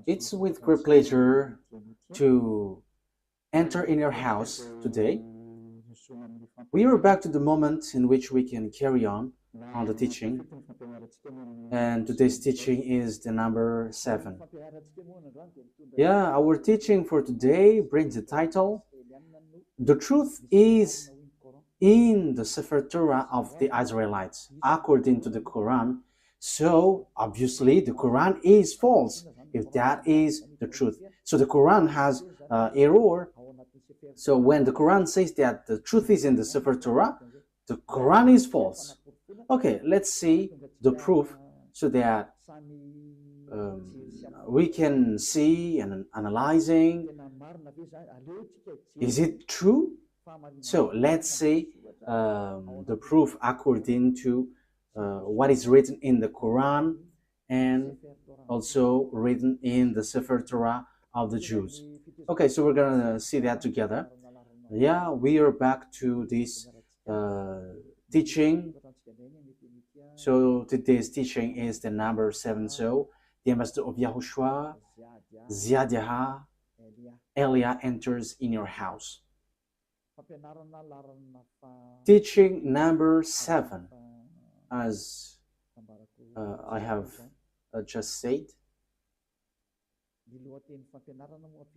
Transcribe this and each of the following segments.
It's with great pleasure to enter in your house today. We are back to the moment in which we can carry on the teaching, and today's teaching is the number 7. Yeah, our teaching for today brings the title, The Truth is in the Sefer Torah of the Israelites, according to the Quran. So, obviously, the Quran is false, if that is the truth. So, the Quran has error. So, when the Quran says that the truth is in the Sefer Torah, the Quran is false. Okay, let's see the proof so that we can see and analyzing, is it true? So let's see the proof according to what is written in the Quran and also written in the Sefer Torah of the Jews. Okay, so we're gonna see that together. Yeah, we are back to this teaching. So today's teaching is the number 7. So the ambassador of YAHOSHUAH, YAHVAH, Elia enters in your house. Teaching number 7, as I have just said,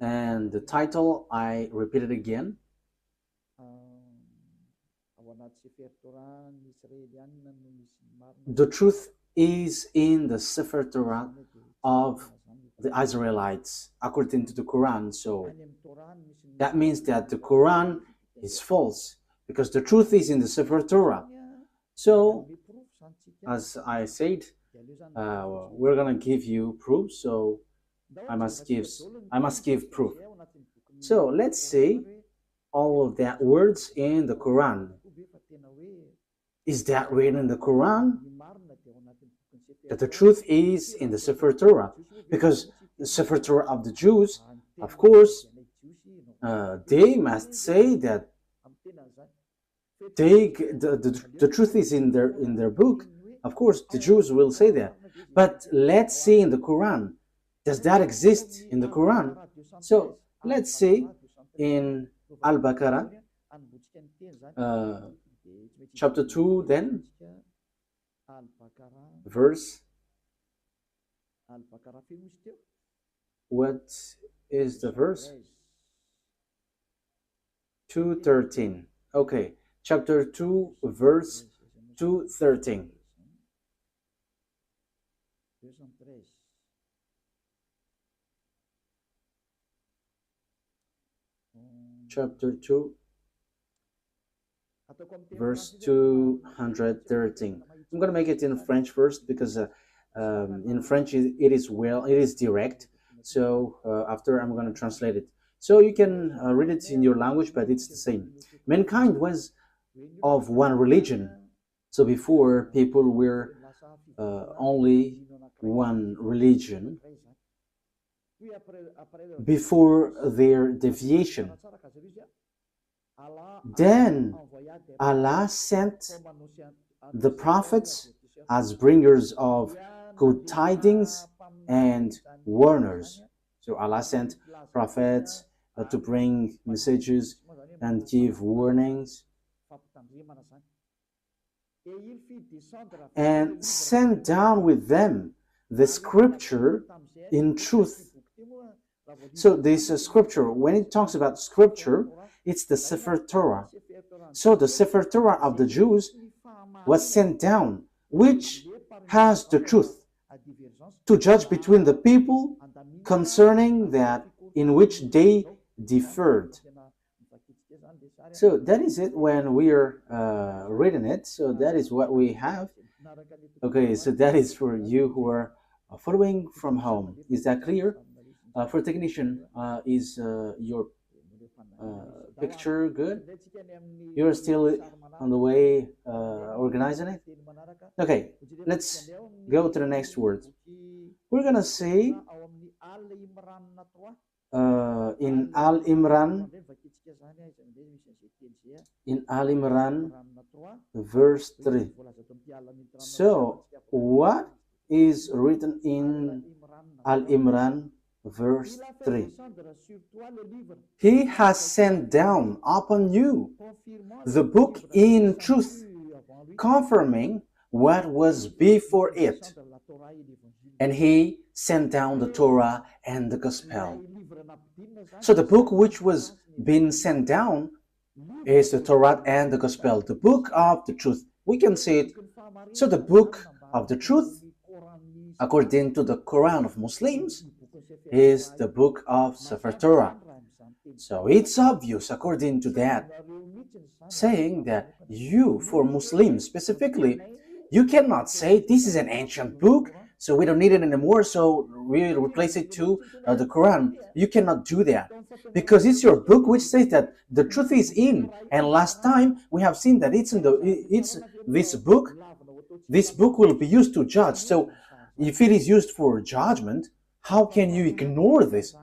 and the title I repeat it again. The truth is in the Sefer Torah of the Israelites, according to the Quran. So that means that the Quran is false, because the truth is in the Sefer Torah. So, as I said, we're gonna give you proof. So I must give proof. So let's see all of that words in the Quran. Is that written in the Quran? That the truth is in the Sefer Torah, because the Sefer Torah of the Jews, of course, they must say that the truth is in their book. Of course, the Jews will say that. But let's see in the Quran. Does that exist in the Quran? So let's see in Al-Baqarah, chapter 2, then verse. What is the verse? 2:13. Okay, chapter 2, verse 2:13. Chapter 2, verse 213. I'm going to make it in French first, because in French it is direct. So after I'm going to translate it. So you can read it in your language, but it's the same. Mankind was of one religion. So before, people were only one religion before their deviation. Then Allah sent the prophets as bringers of good tidings and warners. So Allah sent prophets to bring messages and give warnings, and sent down with them the scripture in truth. So this scripture, when it talks about scripture, it's the Sefer Torah. So the Sefer Torah of the Jews was sent down, which has the truth to judge between the people concerning that in which they differed. So that is it when we are reading it. So that is what we have. Okay, so that is for you who are following from home. Is that clear? For technician, is your picture good? You're still on the way organizing it? Okay, let's go to the next word. We're gonna say in Al-Imran, verse 3. So what is written in Al-Imran verse 3. He has sent down upon you the book in truth, confirming what was before it. And he sent down the Torah and the Gospel. So the book which was being sent down is the Torah and the Gospel, the book of the truth. We can see it. So the book of the truth, according to the Quran of Muslims, is the book of Sefer Torah. So it's obvious, according to that, saying that you, for Muslims specifically, you cannot say this is an ancient book, so we don't need it anymore, so we replace it to the Quran. You cannot do that, because it's your book which says that the truth is in. And last time we have seen that it's this book. This book will be used to judge. So if it is used for judgment, how can you ignore this?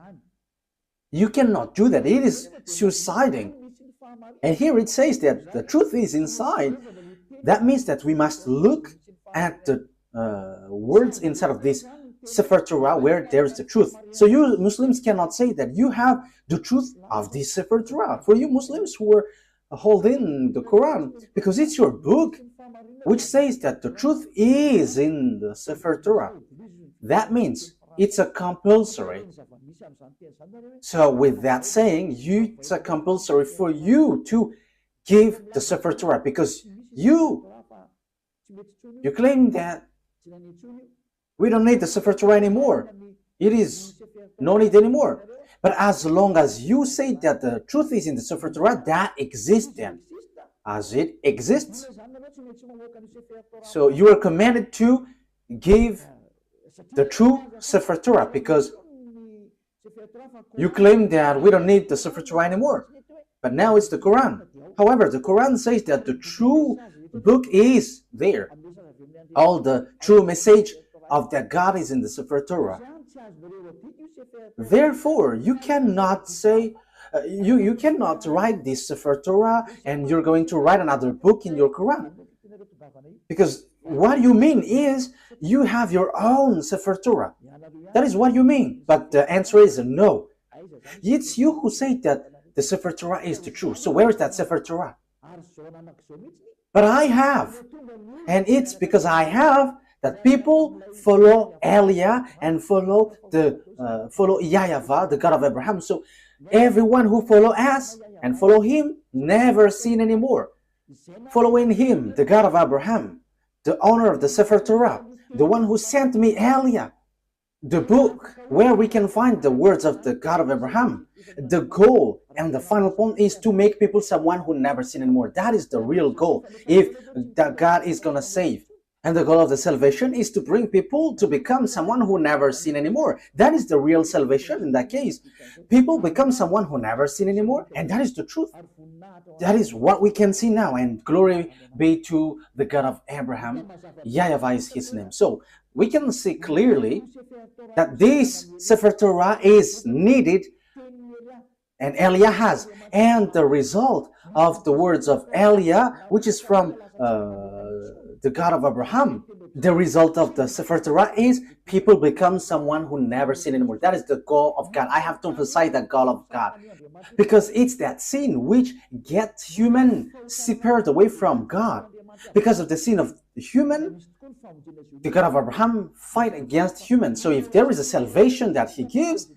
You cannot do that. It is suiciding. And here it says that the truth is inside. That means that we must look at the words inside of this Sefer Torah where there is the truth. So you Muslims cannot say that you have the truth of this Sefer Torah. For you Muslims who are holding the Quran, because it's your book which says that the truth is in the Sefer Torah. That means it's a compulsory. So with that saying, it's a compulsory for you to give the Sefer Torah, because you claim that we don't need the Sefer Torah anymore. It is no need anymore. But as long as you say that the truth is in the Sefer Torah, that exists then, as it exists. So you are commanded to give the true Sefer Torah, because you claim that we don't need the Sefer Torah anymore. But now it's the Quran. However, the Quran says that the true book is there. All the true message of that God is in the Sefer Torah. Therefore, you cannot say, you cannot write this Sefer Torah and you're going to write another book in your Quran. Because what you mean is you have your own Sefer Torah. That is what you mean. But the answer is no. It's you who say that the Sefer Torah is the truth. So where is that Sefer Torah? But I have. And it's because I have that people follow Elia and follow YAHVAH, the God of Abraham. So everyone who follow us and follow him never sin anymore. Following him, the God of Abraham, the owner of the Sefer Torah, the one who sent me Elia, the book where we can find the words of the God of Abraham. The goal and the final point is to make people someone who never sin anymore. That is the real goal, if that God is going to save. And the goal of the salvation is to bring people to become someone who never sin anymore. That is the real salvation in that case. People become someone who never sin anymore, and that is the truth. That is what we can see now, and glory be to the God of Abraham. YAHVAH is his name. So we can see clearly that this Sefer Torah is needed, and Elia has. And the result of the words of Elia, which is from the God of Abraham, the result of the Sefer Torah is people become someone who never sin anymore. That is the goal of God. I have to emphasize that goal of God, because it's that sin which gets human separated away from God. Because of the sin of the human, the God of Abraham fight against human. So if there is a salvation that he gives,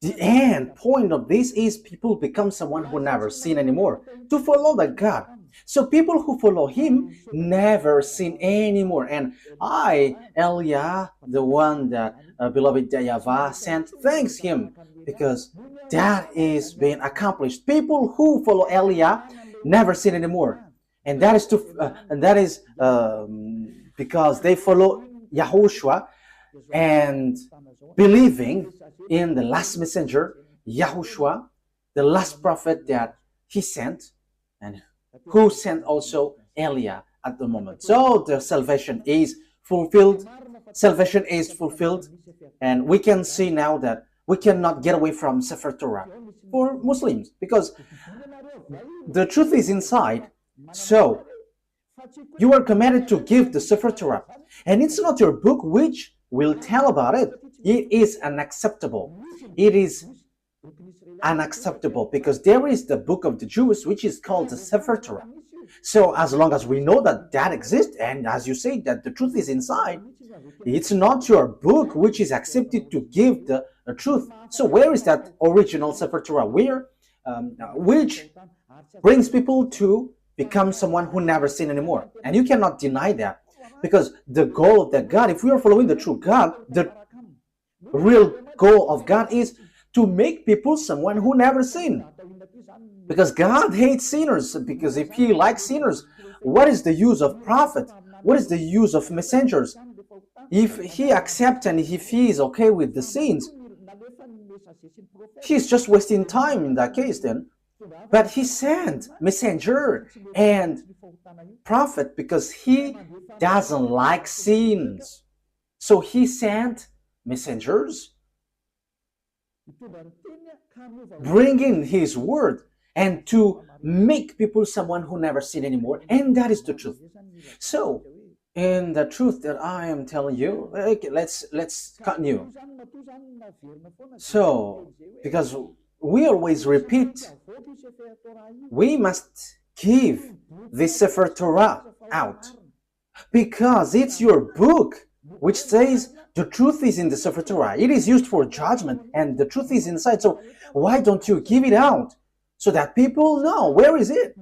the end point of this is people become someone who never sin anymore, to follow that God. So people who follow him never sin anymore. And I, Elia, the one that beloved YAHVAH sent, thanks him, because that is being accomplished. People who follow Elia never sin anymore. And that is because they follow YAHOSHUAH and believing in the last messenger, YAHOSHUAH, the last prophet that he sent, and who sent also Elia at the moment. So the salvation is fulfilled. Salvation is fulfilled. And we can see now that we cannot get away from Sefer Torah for Muslims, because the truth is inside. So You are commanded to give the Sefer Torah. And it's not your book which will tell about it. It is unacceptable. It is unacceptable because there is the book of the Jews which is called the Sefer Torah. So as long as we know that that exists, and as you say that the truth is inside, it's not your book which is accepted to give the truth. So where is that original Sefer Torah? Which brings people to become someone who never sin anymore. And you cannot deny that, because the goal of that God, if we are following the true God, the real goal of God is to make people someone who never sin. Because God hates sinners, because if he likes sinners, what is the use of prophet? What is the use of messengers? If he accepts and if he is okay with the sins, he's just wasting time in that case then. But he sent messenger and prophet because he doesn't like sins. So he sent messengers bringing his word and to make people someone who never sin anymore. And that is the truth. So in the truth that I am telling you, okay, let's continue. So because we always repeat, we must give the Sefer Torah out because it's your book which says the truth is in the Sefer Torah. It is used for judgment and the truth is inside. So why don't you give it out so that people know where is it?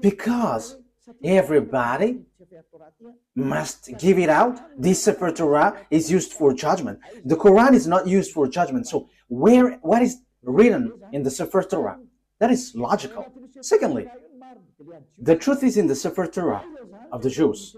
Because everybody must give it out. This Sefer Torah is used for judgment. The Quran is not used for judgment. So what is written in the Sefer Torah? That is logical. Secondly, the truth is in the Sefer Torah of the Jews.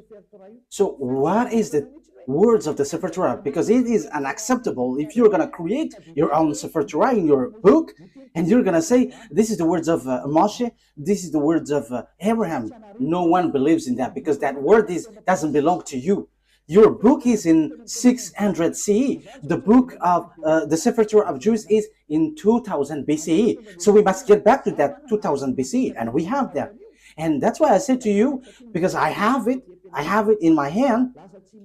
So what is the words of the Sefer Torah? Because it is unacceptable if you're going to create your own Sefer Torah in your book and you're going to say, this is the words of Moshe, this is the words of Abraham. No one believes in that because that word doesn't belong to you. Your book is in 600 CE. The book of the Sefer Torah of Jews is in 2000 BCE. So we must get back to that 2000 BCE, and we have that. And that's why I said to you, because I have it in my hand,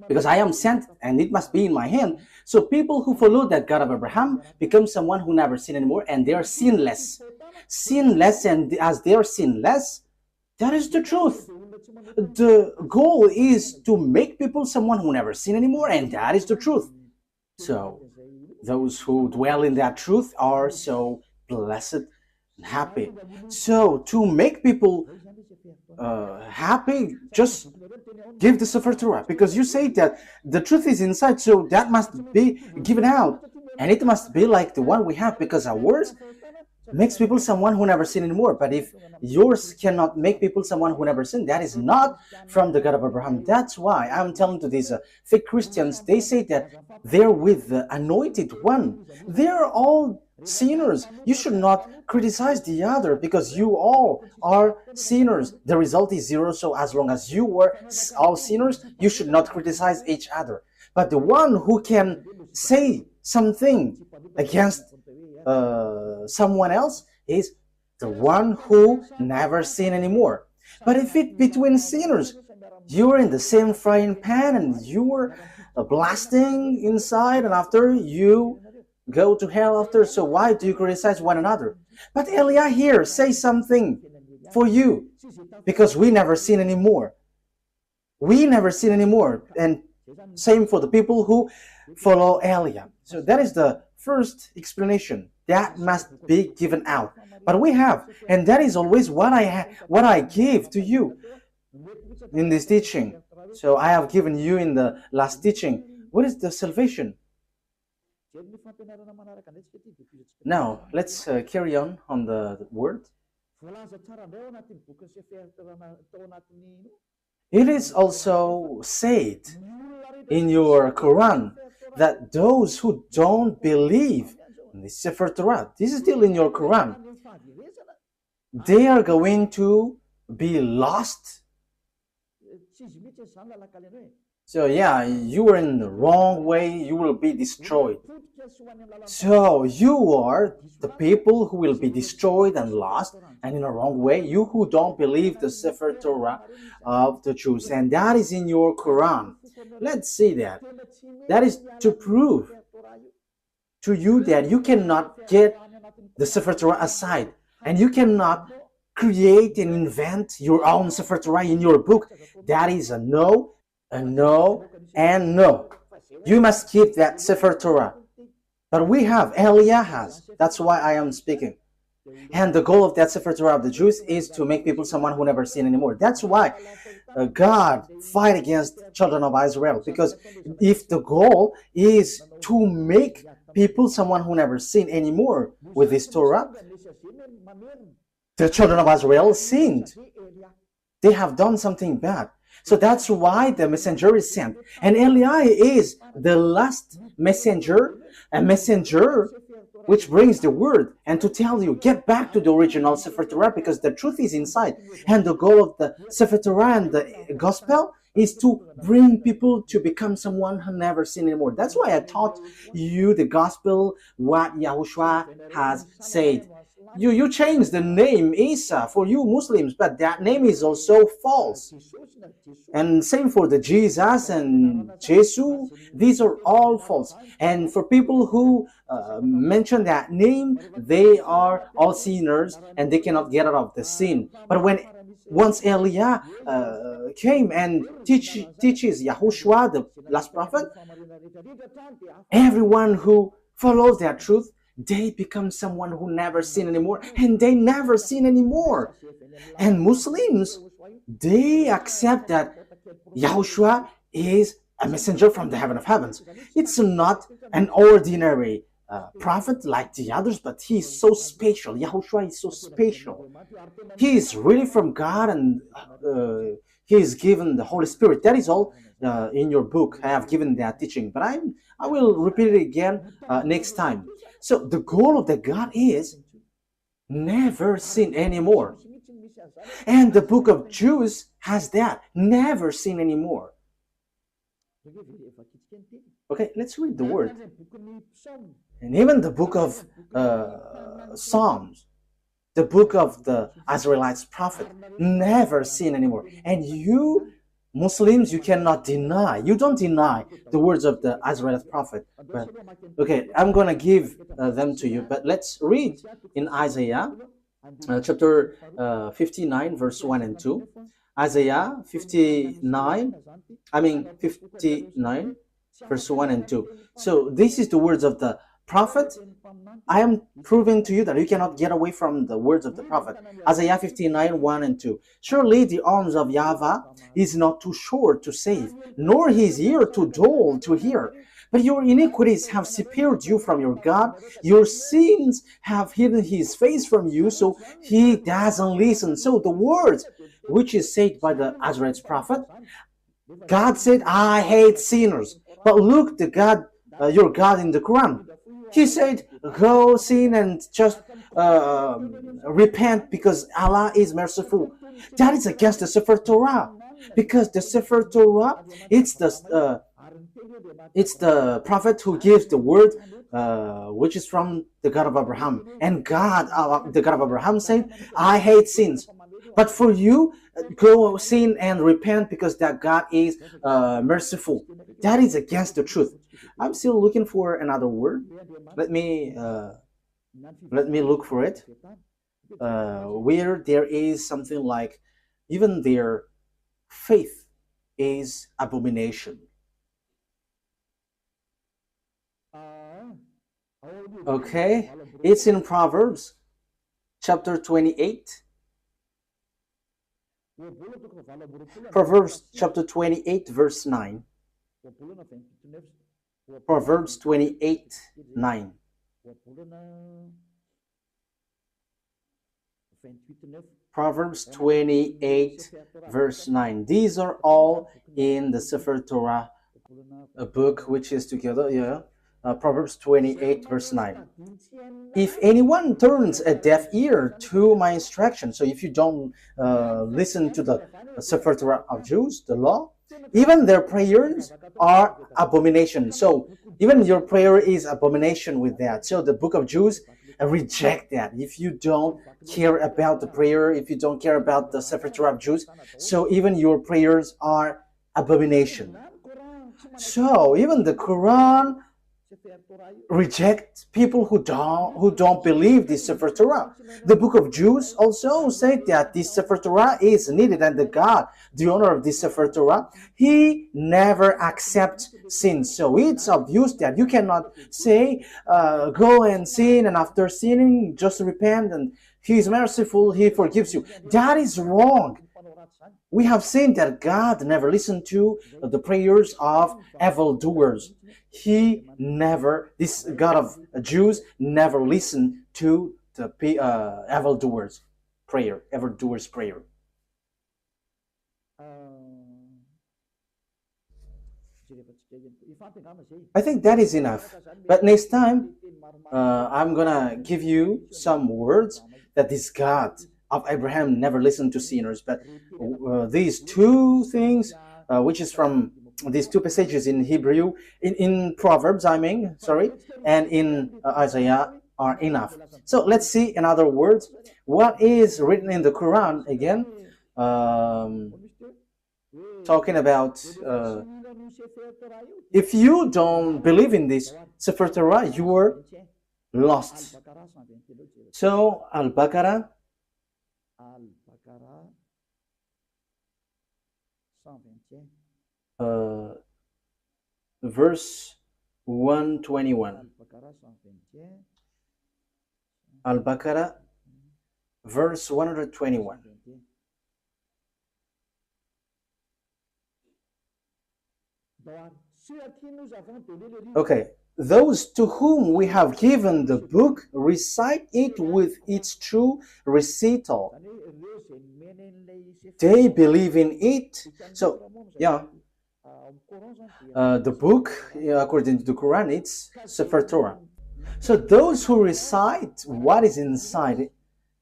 because I am sent, and it must be in my hand. So people who follow that God of Abraham become someone who never sin anymore, and they are sinless. Sinless, and as they are sinless, that is the truth. The goal is to make people someone who never sin anymore, and that is the truth. So those who dwell in that truth are so blessed and happy. So to make people happy, just give the Sefer Torah, because you say that the truth is inside, so that must be given out, and it must be like the one we have, because ours makes people someone who never sin anymore. But if yours cannot make people someone who never sin, that is not from the God of Abraham. That's why I'm telling to these fake Christians, they say that they're with the anointed one. They're all sinners. You should not criticize the other because you all are sinners. The result is zero. So as long as you were all sinners, you should not criticize each other. But the one who can say something against someone else is the one who never sin anymore. But if it between sinners, you're in the same frying pan and you're blasting inside, and after you go to hell after, so why do you criticize one another? But Elia here says something for you, because we never sin anymore. We never sin anymore. And same for the people who follow Elia. So that is the first explanation. That must be given out. But we have, and that is always what I give to you in this teaching. So I have given you in the last teaching. What is the salvation? Now, let's carry on the word. It is also said in your Quran that those who don't believe in the Sefer Torah, this is still in your Quran, they are going to be lost. So yeah, you are in the wrong way, you will be destroyed. So you are the people who will be destroyed and lost, and in a wrong way, you who don't believe the Sefer Torah of the Jews, and that is in your Quran. Let's see that. That is to prove to you that you cannot get the Sefer Torah aside, and you cannot create and invent your own Sefer Torah in your book. That is a no, and no. You must keep that Sefer Torah. But we have, Eliah has. That's why I am speaking. And the goal of that Sefer Torah of the Jews is to make people someone who never sin anymore. That's why God fight against children of Israel. Because if the goal is to make people someone who never sin anymore with this Torah, the children of Israel sinned. They have done something bad. So that's why the messenger is sent. And Eli is the last messenger, a messenger which brings the word and to tell you, get back to the original Sefer Torah because the truth is inside. And the goal of the Sefer Torah and the gospel is to bring people to become someone who never sinned anymore. That's why I taught you the gospel, what YAHOSHUAH has said. You change the name Isa for you Muslims, but that name is also false. And same for the Jesus and Jesus, these are all false. And for people who mention that name, they are all sinners and they cannot get out of the sin. But once Eliah came and teaches YAHOSHUAH, the last prophet, everyone who follows that truth, they become someone who never sin anymore, and they never sin anymore. And Muslims, they accept that YAHOSHUAH is a messenger from the heaven of heavens. It's not an ordinary prophet like the others, but he is so special. YAHOSHUAH is so special. He is really from God, and he is given the Holy Spirit. That is all in your book. I have given that teaching, but I will repeat it again next time. So the goal of the God is never sin anymore. And the book of Jews has that, never sin anymore. Okay, let's read the word. And even the book of Psalms, the book of the Israelites prophet, never sin anymore. And you Muslims, you cannot deny. You don't deny the words of the Israelite prophet. But, okay, I'm going to give them to you. But let's read in Isaiah chapter 59, verse 1 and 2. Isaiah 59, verse 1 and 2. So this is the words of the prophet. I am proving to you that you cannot get away from the words of the prophet. Isaiah 59, 1 and 2. Surely the arms of YAHVAH is not too short to save, nor his ear too dull to hear. But your iniquities have separated you from your God. Your sins have hidden his face from you, so he doesn't listen. So the words which is said by the Israelite prophet, God said, I hate sinners. But look, the God, your God in the Quran, he said, go sin and just repent because Allah is merciful. That is against the Sefer Torah. Because the Sefer Torah, it's the prophet who gives the word, which is from the God of Abraham. And God, the God of Abraham said, I hate sins. But for you, go sin and repent because that God is merciful. That is against the truth. I'm still looking for another word. Let me look for it. Where there is something like, even their faith is abomination. Okay, it's in Proverbs chapter 28. Proverbs chapter 28, verse 9. Proverbs 28, 9. Proverbs 28, verse 9. These are all in the Sefer Torah, a book which is together, Proverbs 28, verse 9. If anyone turns a deaf ear to my instruction, so if you don't listen to the Sefer Torah of Jews, the law, Even their prayers are abomination. So even your prayer is abomination with that. So the book of Jews reject that. If you don't care about the prayer, if you don't care about the Sefer Torah of Jews, so even your prayers are abomination. So even the Quran reject people who don't believe this Sefer Torah. The book of Jews also say that this Sefer Torah is needed, and the God, the owner of this Sefer Torah, he never accepts sin. So it's obvious that you cannot say go and sin, and after sinning just repent and he is merciful, he forgives you. That is wrong. We have seen that God never listened to the prayers of evildoers. He never, this God of Jews, never listened to the evildoers' prayer. I think that is enough. But next time, I'm gonna give you some words that this God of Abraham never listened to sinners. But these two things, which is from these two passages in Hebrew, in Proverbs, and in Isaiah are enough. So let's see, in other words, what is written in the Quran again, talking about if you don't believe in this Sefer Torah, you are lost. So Al-Baqarah, verse 121. Al-Baqarah, verse 121. Okay, those to whom we have given the book recite it with its true recital. They believe in it. So, yeah, the book, according to the Quran, it's Sefer Torah. So those who recite what is inside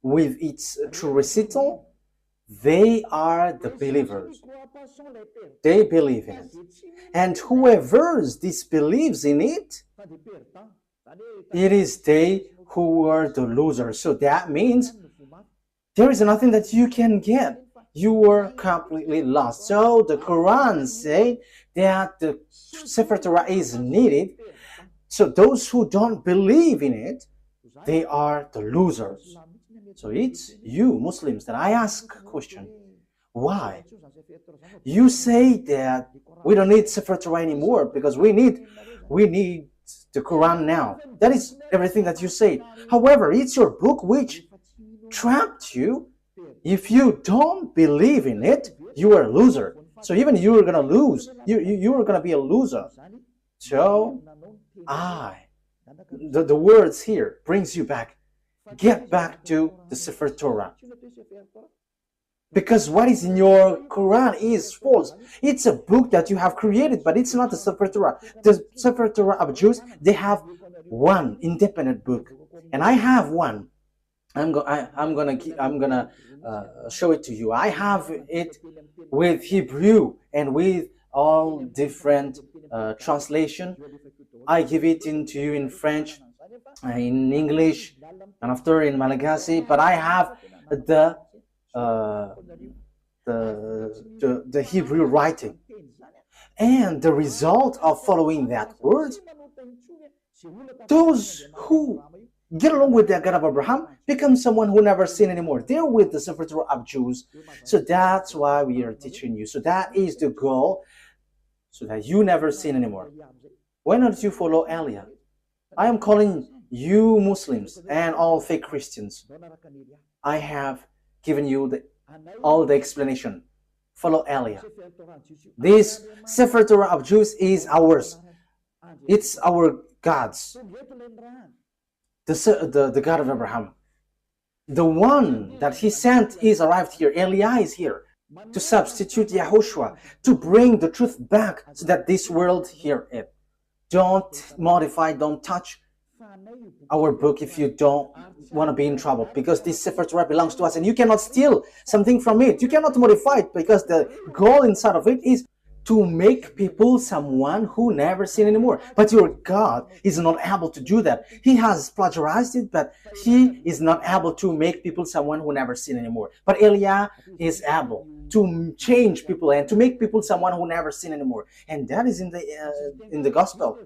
with its true recital, they are the believers. They believe in it. And whoever disbelieves in it, it is they who are the losers. So that means there is nothing that you can get. You are completely lost. So the Quran says that the Sefer Torah is needed. So those who don't believe in it, they are the losers. So it's you Muslims that I ask a question. Why? You say that we don't need Sefer Torah anymore because we need the Quran now. That is everything that you say. However, it's your book which trapped you. If you don't believe in it, you are a loser. So even you are gonna lose. You are gonna be a loser. So the words here brings you back. Get back to the Sefer Torah. Because what is in your Quran is false. It's a book that you have created, but it's not the Sefer Torah. The Sefer Torah of Jews, they have one independent book, and I have one. I'm gonna show it to you. I have it with Hebrew and with all different translation. I give it into you in French, in English, and after in Malagasy. But I have the Hebrew writing, and the result of following that word, those who get along with the God of Abraham become someone who never sin anymore. They're with the Sefer Torah of Jews. So that's why we are teaching you. So that is the goal, so that you never sin anymore. Why not you follow Elia? I am calling you Muslims and all fake Christians. I have given you all the explanation. Follow Elia. This Sefer Torah of Jews is ours. It's our God's. The God of Abraham. The one that he sent is arrived here. Elia is here to substitute YAHOSHUAH, to bring the truth back so that this world hear it. Don't modify, don't touch our book if you don't want to be in trouble, because this Sefer Torah belongs to us and you cannot steal something from it. You cannot modify it, because the goal inside of it is to make people someone who never sin anymore. But your God is not able to do that. He has plagiarized it, but he is not able to make people someone who never sin anymore. But Eliah is able to change people and to make people someone who never sin anymore. And that is in the gospel.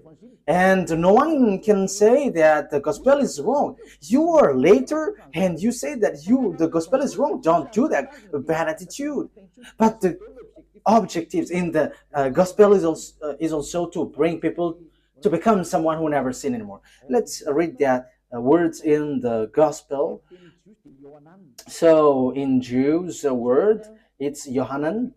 And no one can say that the gospel is wrong. You are later and you say that the gospel is wrong. Don't do that. Bad attitude. But the objectives in the gospel is also to bring people to become someone who never sin anymore. Let's read that words in the gospel. So in Jews, the word, it's Yohanan.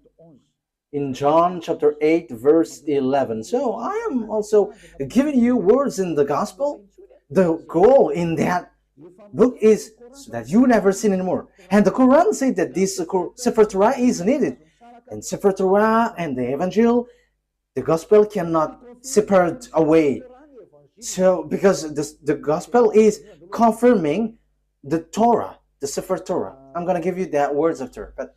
In John chapter 8 verse 11. So I am also giving you words in the gospel. The goal in that book is so that you never sin anymore. And the Quran said that this Sefer Torah is needed. And Sefer Torah and the Evangel, the gospel cannot separate away. So because the gospel is confirming the Torah, the Sefer Torah. I'm going to give you that words after, but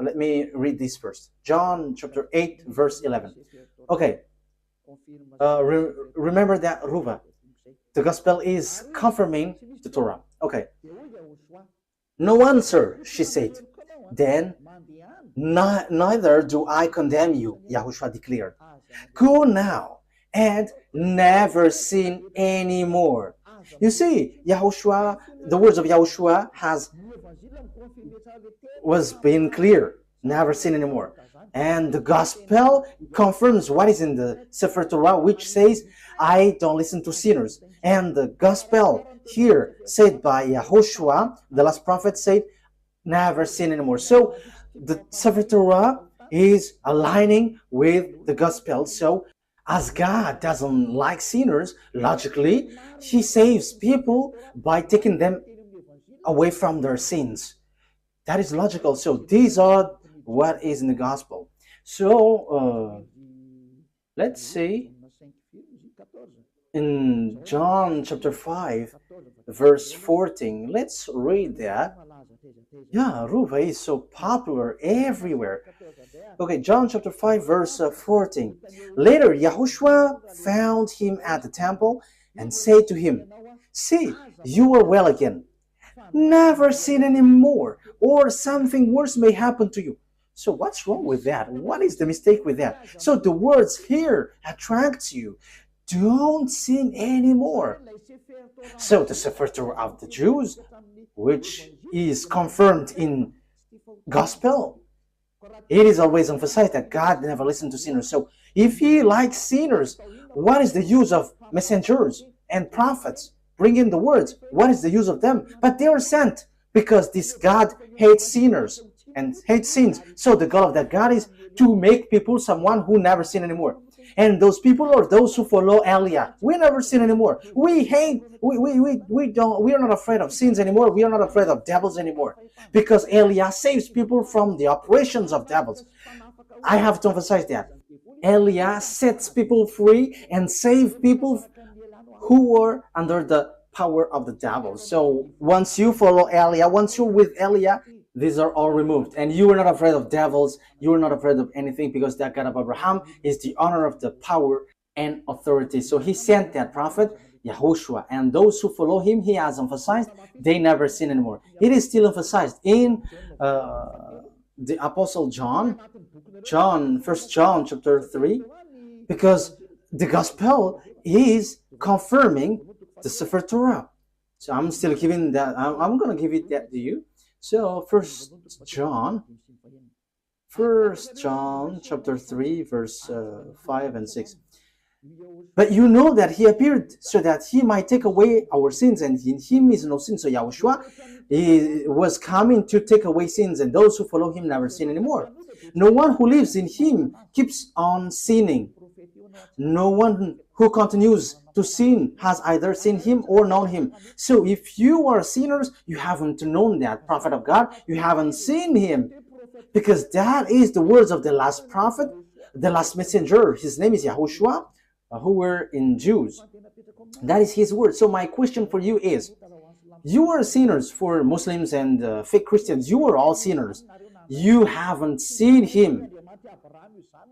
let me read this first. John chapter 8 verse 11. Okay. Remember that, Ruva. The gospel is confirming the Torah. Okay. No answer, she said. Then, neither do I condemn you, YAHOSHUAH declared. Go now and never sin anymore. You see, YAHOSHUAH, the words of YAHOSHUAH was being clear. Never sin anymore. And the gospel confirms what is in the Sefer Torah, which says, I don't listen to sinners. And the gospel here said by YAHOSHUAH, the last prophet, said, never sin anymore. So the Sefer Torah is aligning with the gospel. So as God doesn't like sinners, logically, he saves people by taking them away from their sins. That is logical. So these are what is in the gospel. So let's see. In John chapter 5, verse 14, let's read that. Yeah, Ruva is so popular everywhere. Okay, John chapter 5, verse 14. Later, YAHOSHUAH found him at the temple and said to him, see, you are well again. Never sin anymore, or something worse may happen to you. So what's wrong with that? What is the mistake with that? So the words here attracts you. Don't sin anymore. So the Sefer Torah of the Jews, which is confirmed in gospel, it is always emphasized that God never listened to sinners. So if he likes sinners, what is the use of messengers and prophets bringing the words? What is the use of them? But they are sent because this God hates sinners and hates sins. So the goal of that God is to make people someone who never sin anymore. And those people are those who follow Eliah. We never sin anymore. We are not afraid of sins anymore. We are not afraid of devils anymore. Because Eliah saves people from the operations of devils. I have to emphasize that. Eliah sets people free and saves people who were under the power of the devil. So once you follow Eliah, once you're with Eliah, these are all removed. And you are not afraid of devils. You are not afraid of anything because that God of Abraham is the honor of the power and authority. So he sent that prophet, YAHOSHUAH. And those who follow him, he has emphasized, they never sin anymore. It is still emphasized in the Apostle John, 1 John chapter 3, because the gospel is confirming the Sefer Torah. So I'm still giving that, I'm going to give it that to you. So 1 John chapter 3, verse 5 and 6. But you know that he appeared so that he might take away our sins, and in him is no sin. So YAHOSHUAH was coming to take away sins, and those who follow him never sin anymore. No one who lives in him keeps on sinning. No one who continues to sin has either seen him or known him. So if you are sinners, you haven't known that prophet of God, you haven't seen him. Because that is the words of the last prophet, the last messenger. His name is YAHOSHUAH, who were in Jews. That is his word. So my question for you is, you are sinners. For Muslims and fake Christians, you are all sinners. You haven't seen him.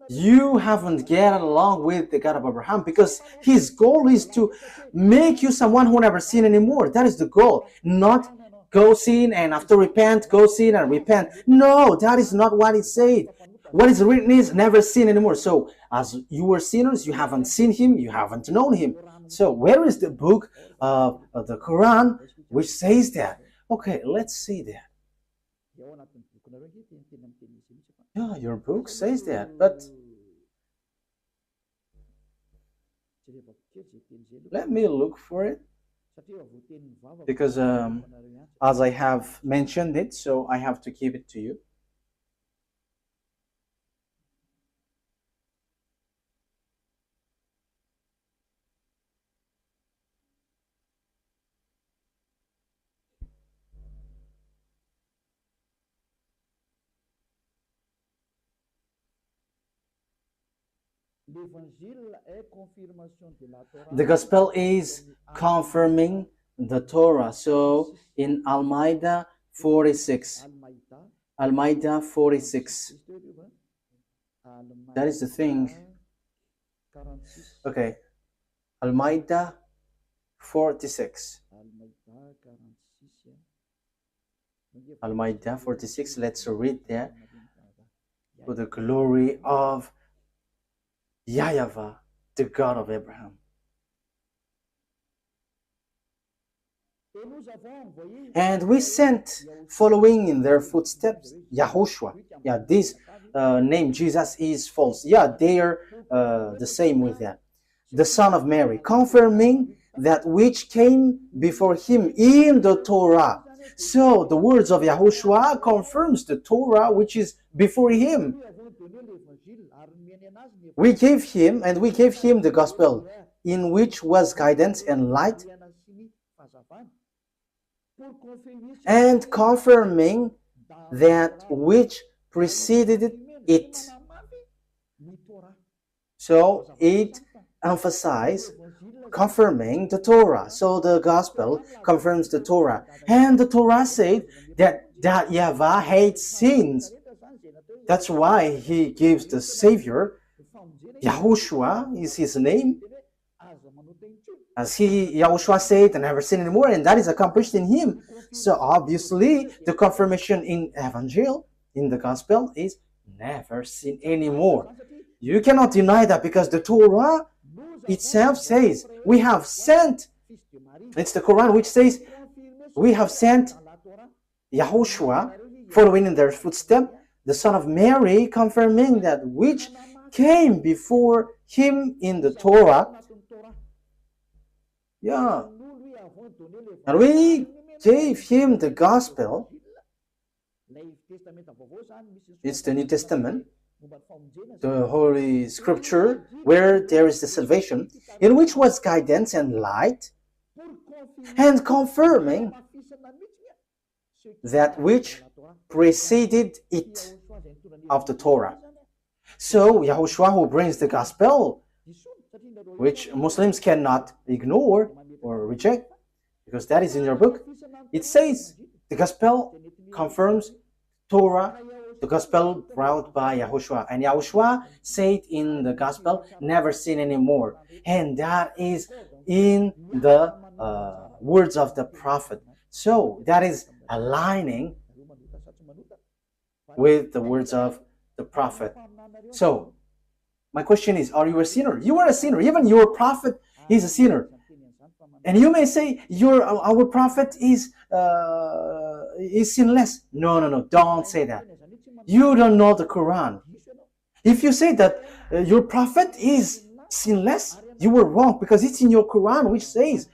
You haven't get along with the God of Abraham, because his goal is to make you someone who never sin anymore. That is the goal. Not go sin and after repent, go sin and repent. No, that is not what it said. What is written is never sin anymore. So as you were sinners, you haven't seen him, you haven't known him. So where is the book of the Quran which says that? Okay, let's see that. Yeah, your book says that, but let me look for it, because as I have mentioned it, so I have to give it to you. The gospel is confirming the Torah. So in Al-Ma'idah 46, Al-Ma'idah 46, that is the thing. Okay, Al-Ma'idah 46. Al-Ma'idah 46, let's read that. For the glory of YAHVAH, the God of Abraham. And we sent, following in their footsteps, YAHOSHUAH. Yeah, this name Jesus is false. Yeah, they are the same with that. The son of Mary, confirming that which came before him in the Torah. So the words of YAHOSHUAH confirms the Torah which is before him. We gave him the gospel, in which was guidance and light, and confirming that which preceded it. So it emphasizes confirming the Torah. So the gospel confirms the Torah. And the Torah said that YAHVAH hates sins. That's why he gives the Savior. YAHOSHUAH is his name. As YAHOSHUAH said, never sin anymore, and that is accomplished in him. So obviously, the confirmation in Evangel, in the Gospel, is never sin anymore. You cannot deny that, because the Torah itself says, we have sent, it's the Quran which says, we have sent YAHOSHUAH, following in their footsteps, the son of Mary, confirming that which came before him in the Torah. Yeah. And we gave him the gospel. It's the New Testament, the Holy Scripture, where there is the salvation, in which was guidance and light, and confirming that which preceded it of the Torah. So YAHOSHUAH, who brings the gospel, which Muslims cannot ignore or reject, because that is in your book, it says the gospel confirms Torah, the gospel brought by YAHOSHUAH. And YAHOSHUAH said in the gospel, never sin anymore. And that is in the words of the prophet. So that is aligning with the words of the prophet. So my question is, are you a sinner? You are a sinner. Even your prophet is a sinner. And you may say, our prophet is sinless. No, don't say that. You don't know the Quran. If you say that your prophet is sinless, you were wrong, because it's in your Quran which says,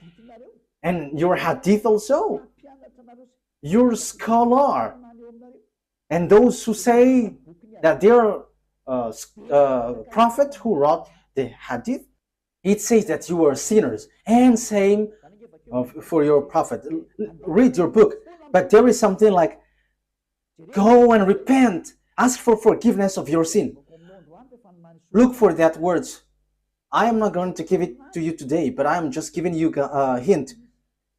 and your hadith also, your scholar, and those who say that they're prophet who wrote the hadith, it says that you are sinners. And same for your prophet. Read your book. But there is something like, go and repent, ask for forgiveness of your sin. Look for that words. I am not going to give it to you today, but I am just giving you a hint.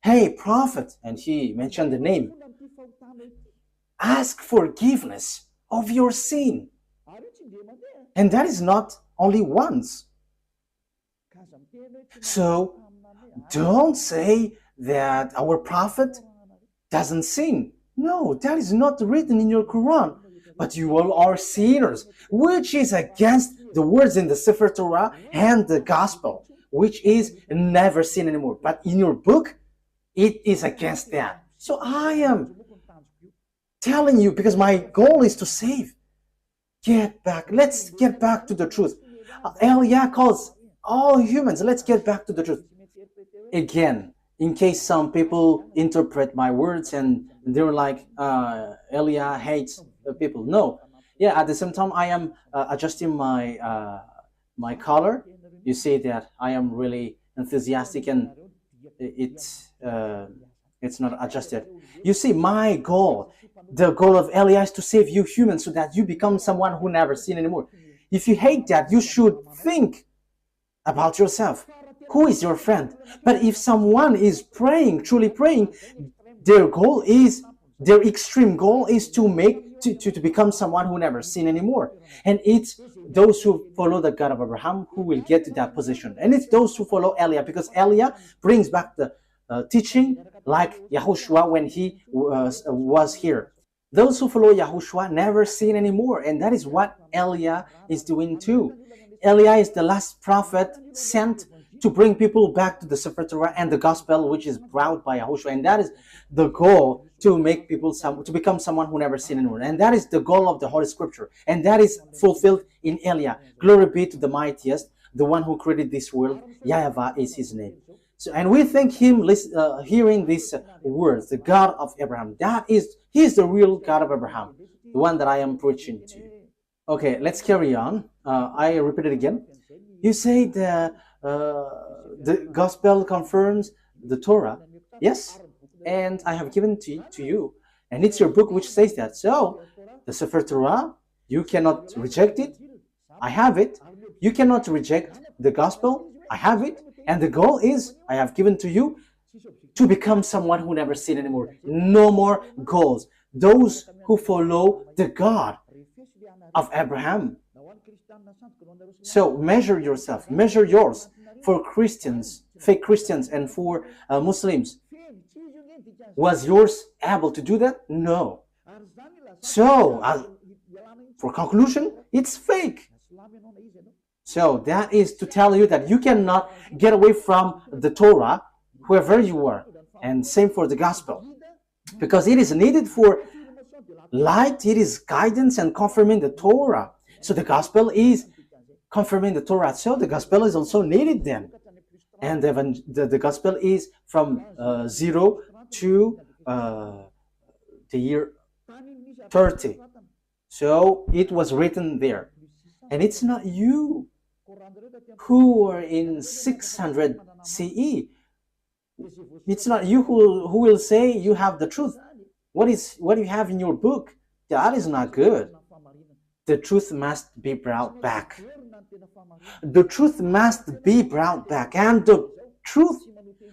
Hey, prophet, and he mentioned the name. Ask forgiveness of your sin. And that is not only once. So don't say that our prophet doesn't sin. No, that is not written in your Quran. But you all are sinners, which is against the words in the Sefer Torah and the Gospel, which is never sin anymore. But in your book, it is against that. So I am telling you, because my goal is to save. Get back. Let's get back to the truth. Eliah calls all humans. Let's get back to the truth. Again, in case some people interpret my words and they're like, Eliah hates people. No. Yeah, at the same time, I am adjusting my color. You see that I am really enthusiastic and it's not adjusted. You see, my goal, the goal of Eliah is to save you humans so that you become someone who never sin anymore. If you hate that, you should think about yourself. Who is your friend? But if someone is praying, truly praying, their goal is, their extreme goal is to become someone who never sin anymore. And it's those who follow the God of Abraham who will get to that position. And it's those who follow Eliah, because Eliah brings back the teaching like YAHOSHUAH when he was here. Those who follow YAHOSHUAH never sin anymore. And that is what Eliah is doing too. Eliah is the last prophet sent to bring people back to the Sefer Torah and the Gospel, which is brought by YAHOSHUAH. And that is the goal, to make people to become someone who never sin anymore. And that is the goal of the Holy Scripture. And that is fulfilled in Eliah. Glory be to the mightiest, the one who created this world. YAHVAH is his name. So, and we thank him hearing these words, the God of Abraham. He is the real God of Abraham, the one that I am preaching to you. Okay, let's carry on. I repeat it again. You say the Gospel confirms the Torah. Yes, and I have given to you, and it's your book which says that. So, the Sefer Torah, you cannot reject it. I have it. You cannot reject the Gospel. I have it. And the goal is, I have given to you, to become someone who never sin anymore. No more goals. Those who follow the God of Abraham. So measure yourself, measure yours. For Christians, fake Christians, and for Muslims, was yours able to do that? No. So, for conclusion, it's fake. So that is to tell you that you cannot get away from the Torah, whoever you are. And same for the Gospel. Because it is needed for light, it is guidance and confirming the Torah. So the Gospel is confirming the Torah. So the Gospel is also needed then. And the Gospel is from 0 to the year 30. So it was written there. And it's not you who are in 600 CE. It's not you who will say you have the truth. What you have in your book, that is not good. The truth must be brought back. The truth must be brought back. And the truth,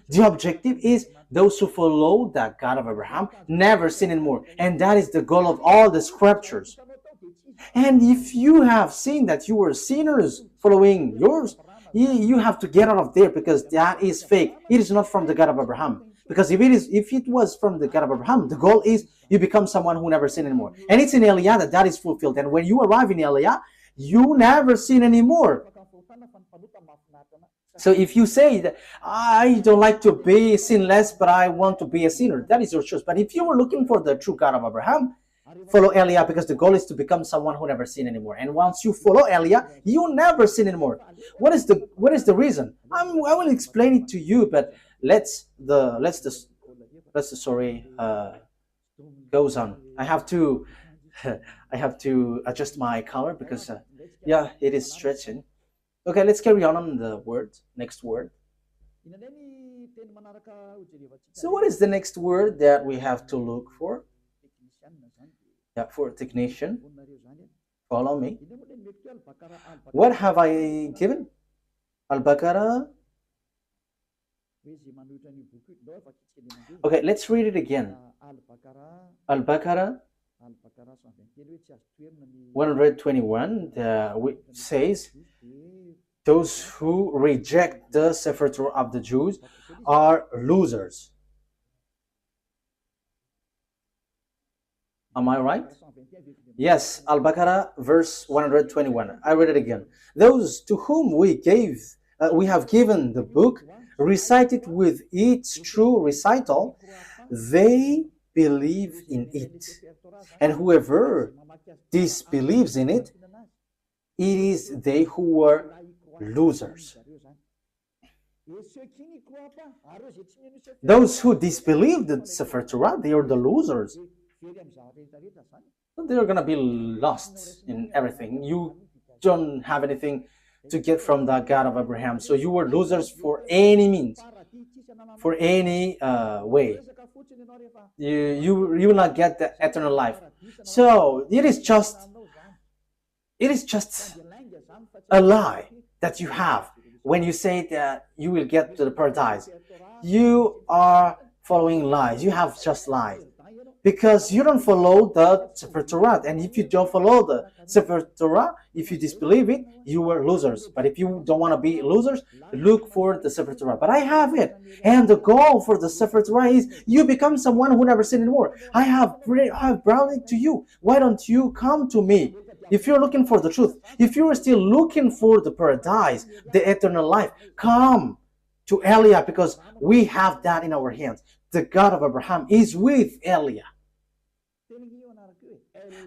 the objective is those who follow the God of Abraham never sin anymore. And that is the goal of all the scriptures. And if you have seen that you were sinners following yours, you have to get out of there, because that is fake. It is not from the God of Abraham. Because if it was from the God of Abraham, the goal is you become someone who never sin anymore. And it's in Eliah that is fulfilled. And when you arrive in Eliah, you never sin anymore. So if you say that I don't like to be sinless, but I want to be a sinner, that is your choice. But if you were looking for the true God of Abraham, follow Eliah, because the goal is to become someone who never sin anymore. And once you follow Eliah, you never sin anymore. What is the reason? I will explain it to you, but the story goes on. I have to adjust my color because yeah, it is stretching. Okay, let's carry on the word. Next word. So what is the next word that we have to look for? Yeah, for technician. Follow me. What have I given? Al-Baqarah. Okay, let's read it again. Al-Baqarah. 121 says, those who reject the Sefer Torah of the Jews are losers. Am I right? Yes, Al-Baqarah verse 121. I read it again. Those to whom we have given the book, recited with its true recital, they believe in it. And whoever disbelieves in it, it is they who were losers. Those who disbelieve the Sefer Torah, they are the losers. They're going to be lost in everything. You don't have anything to get from the God of Abraham. So you were losers for any means, for any way. You will not get the eternal life. So it is just a lie that you have when you say that you will get to the paradise. You are following lies. You have just lies. Because you don't follow the Sefer Torah. And if you don't follow the Sefer Torah, if you disbelieve it, you are losers. But if you don't want to be losers, look for the Sefer Torah. But I have it. And the goal for the Sefer Torah is you become someone who never sinned anymore. I have brought it to you. Why don't you come to me? If you're looking for the truth, if you're still looking for the paradise, the eternal life, come to Eliah, because we have that in our hands. The God of Abraham is with Eliah.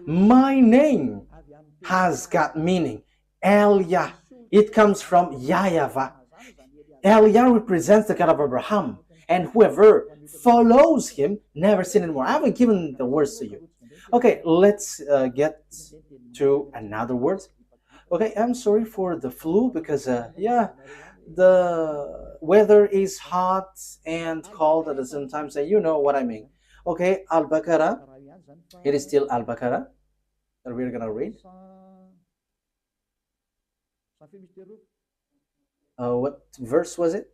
My name has got meaning. Eliah. It comes from YAHVAH. Eliah represents the God of Abraham. And whoever follows him never sin anymore. I haven't given the words to you. Okay, let's get to another word. Okay, I'm sorry for the flu because, the weather is hot and cold at the same time, so you know what I mean. Okay, Al-Baqarah. It is still Al-Baqarah that we're going to read. What verse was it?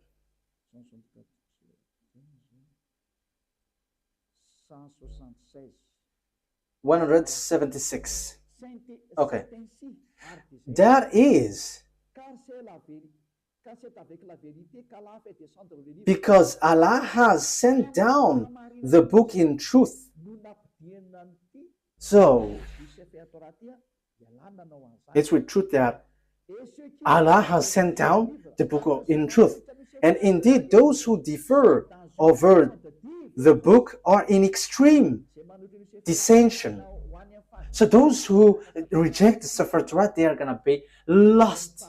176. Okay. That is because Allah has sent down the book in truth. So, it's with truth that Allah has sent down the book in truth. And indeed, those who differ over the book are in extreme dissension. So those who reject the Sefer Torah, they are going to be lost.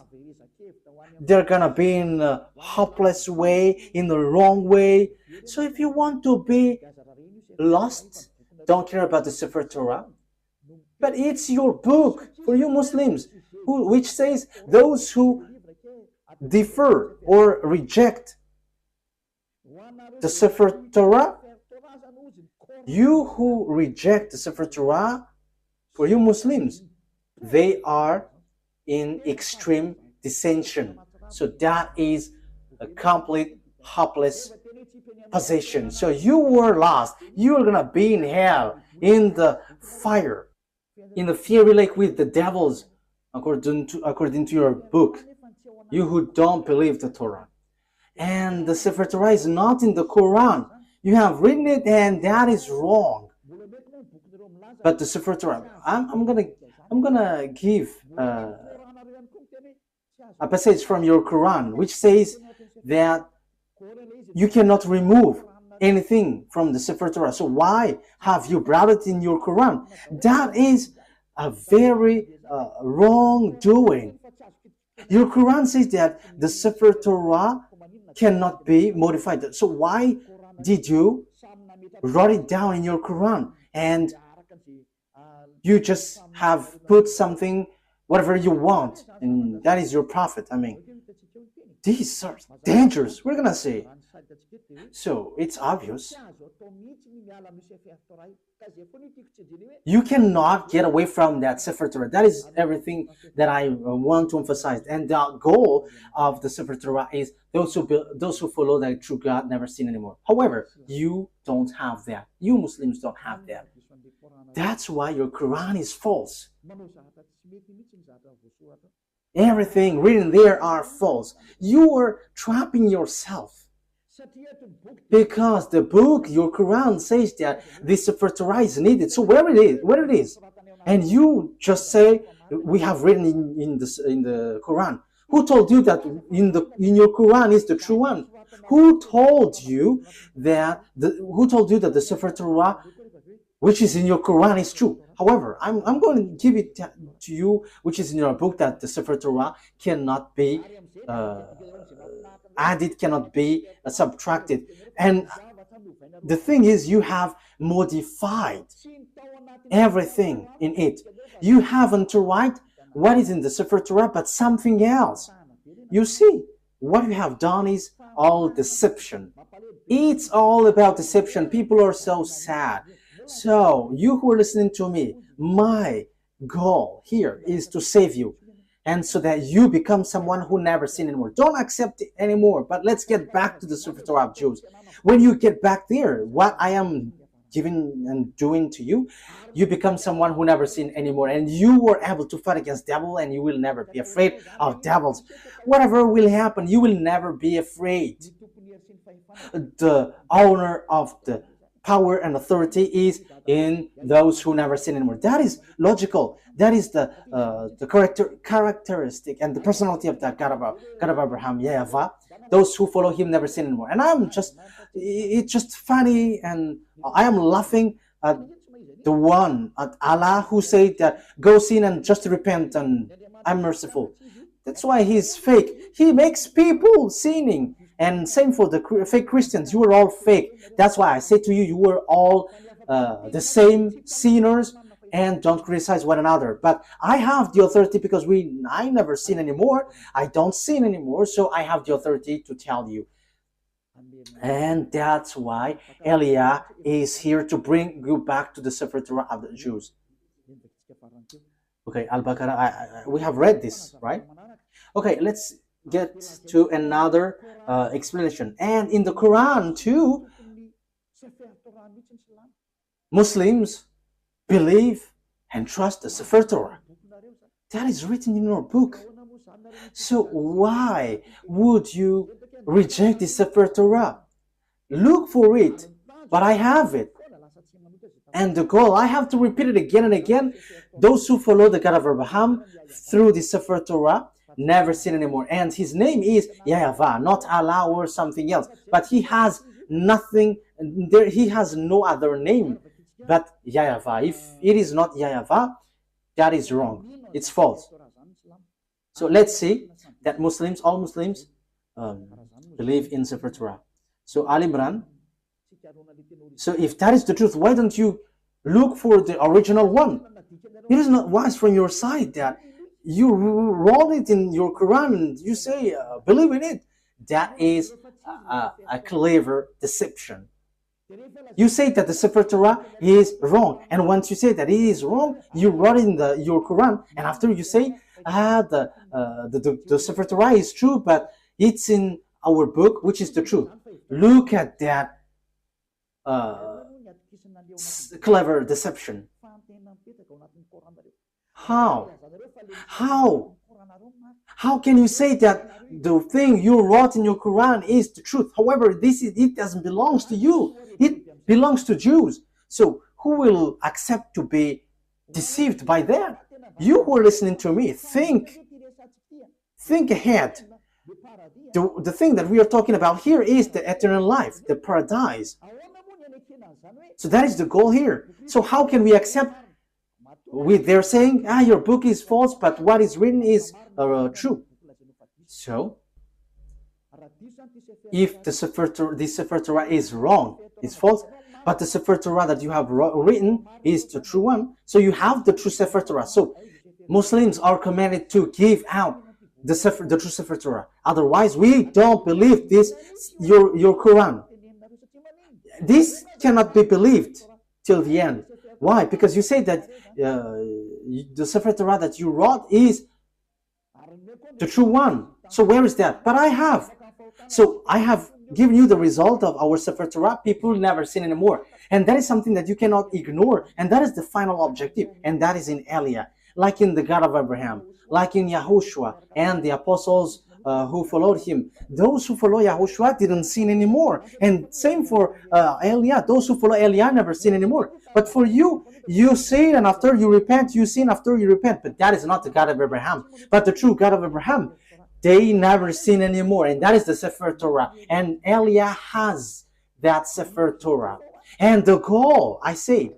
They're going to be in a hopeless way, in the wrong way. So if you want to be lost, don't care about the Sefer Torah. But it's your book for you Muslims, which says those who differ or reject the Sefer Torah, you who reject the Sefer Torah, for you Muslims, they are in extreme dissension. So that is a complete hopeless position. So you were lost. You are going to be in hell, in the fire, in the fiery lake with the devils, according to your book. You who don't believe the Torah. And the Sefer Torah is not in the Quran. You have written it and that is wrong. But the Sefer Torah, I'm gonna give a passage from your Quran which says that you cannot remove anything from the Sefer Torah. So why have you brought it in your Quran? That is a very wrongdoing. Your Quran says that the Sefer Torah cannot be modified. So why did you write it down in your Quran and you just have put something, whatever you want, and that is your prophet? I mean, these are dangerous. We're going to say So it's obvious. You cannot get away from that Sefer Torah. That is everything that I want to emphasize. And the goal of the Sefer Torah is those who follow the true God never sin anymore. However, you don't have that. You Muslims don't have that. That's why your Quran is false. Everything written there are false. You are trapping yourself. Because the book, your Quran, says that this Sefer Torah is needed. So where it is, and you just say we have written in the Quran. Who told you that in your Quran is the true one? Who told you that the Sefer Torah, which is in your Quran, is true? However, I'm going to give it to you, which is in your book, that the Sefer Torah cannot be added, cannot be subtracted. And the thing is, you have modified everything in it. You haven't to write what is in the Sefer Torah, but something else. You see, what you have done is all deception. It's all about deception. People are so sad. So, you who are listening to me, my goal here is to save you. And so that you become someone who never sin anymore. Don't accept it anymore. But let's get back to the Sefer Torah of Jews. When you get back there, what I am giving and doing to you, you become someone who never sin anymore. And you were able to fight against devil, and you will never be afraid of devils. Whatever will happen, you will never be afraid. The owner of the power and authority is in those who never sin anymore. That is logical. That is the characteristic and the personality of that God of Abraham, YAHVAH. Those who follow him never sin anymore. And it's just funny, and I am laughing at the one, at Allah, who said that go sin and just repent and I'm merciful. That's why he's fake. He makes people sinning. And same for the fake Christians. You are all fake. That's why I say to you, you are all the same sinners, and don't criticize one another. But I have the authority because I never sin anymore. I don't sin anymore, so I have the authority to tell you. And that's why Elia is here to bring you back to the Sefer Torah of the Jews. Okay, Al-Baqarah, we have read this, right? Okay, let's get to another explanation. And in the Quran too, Muslims believe and trust the Sefer Torah. That is written in your book. So why would you reject the Sefer Torah? Look for it, but I have it. And the goal, I have to repeat it again and again. Those who follow the God of Abraham through the Sefer Torah never sin anymore. And his name is YAHVAH, not Allah or something else. But he has nothing, he has no other name but YAHVAH. If it is not YAHVAH, that is wrong. It's false. So let's see that all Muslims believe in Sefer Torah. So Al Imran. So if that is the truth, why don't you look for the original one? It is not wise from your side that you wrote it in your Quran and you say, believe in it. That is a clever deception. You say that the Sefer Torah is wrong, and once you say that it is wrong, you wrote in your Quran, and after you say, the Sefer Torah is true, but it's in our book, which is the truth. Look at that clever deception. How can you say that the thing you wrote in your Quran is the truth? However, it doesn't belong to you. It belongs to Jews. So who will accept to be deceived by that? You who are listening to me, think ahead. The thing that we are talking about here is the eternal life, the paradise. So that is the goal here. So how can we accept they're saying, your book is false, but what is written is true. So, if the Sefer Torah is wrong, is false, but the Sefer Torah that you have written is the true one, so you have the true Sefer Torah. So, Muslims are commanded to give out the true Sefer Torah. Otherwise, we don't believe this, your Quran. This cannot be believed till the end. Why? Because you say that the Sefer Torah that you wrote is the true one. So where is that? But I have. So I have given you the result of our Sefer Torah. People never sin anymore. And that is something that you cannot ignore. And that is the final objective. And that is in Eliah. Like in the God of Abraham. Like in YAHOSHUAH and the apostles who followed him. Those who follow YAHOSHUAH didn't sin anymore. And same for Eliah. Those who follow Eliah never sin anymore. But for you, you sin and after you repent, you sin after you repent. But that is not the God of Abraham. But the true God of Abraham, they never sin anymore. And that is the Sefer Torah. And Eliah has that Sefer Torah. And the goal, I say,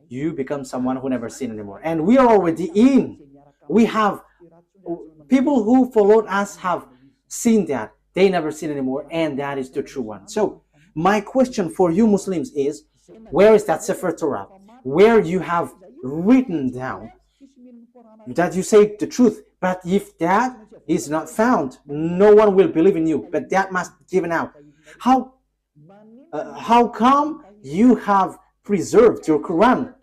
you become someone who never sin anymore. And we are already in. We have people who followed us have seen that. They never sin anymore. And that is the true one. So my question for you Muslims is, where is that Sefer Torah? Where you have written down that you say the truth. But if that is not found, no one will believe in you. But that must be given out. How come you have preserved your Quran,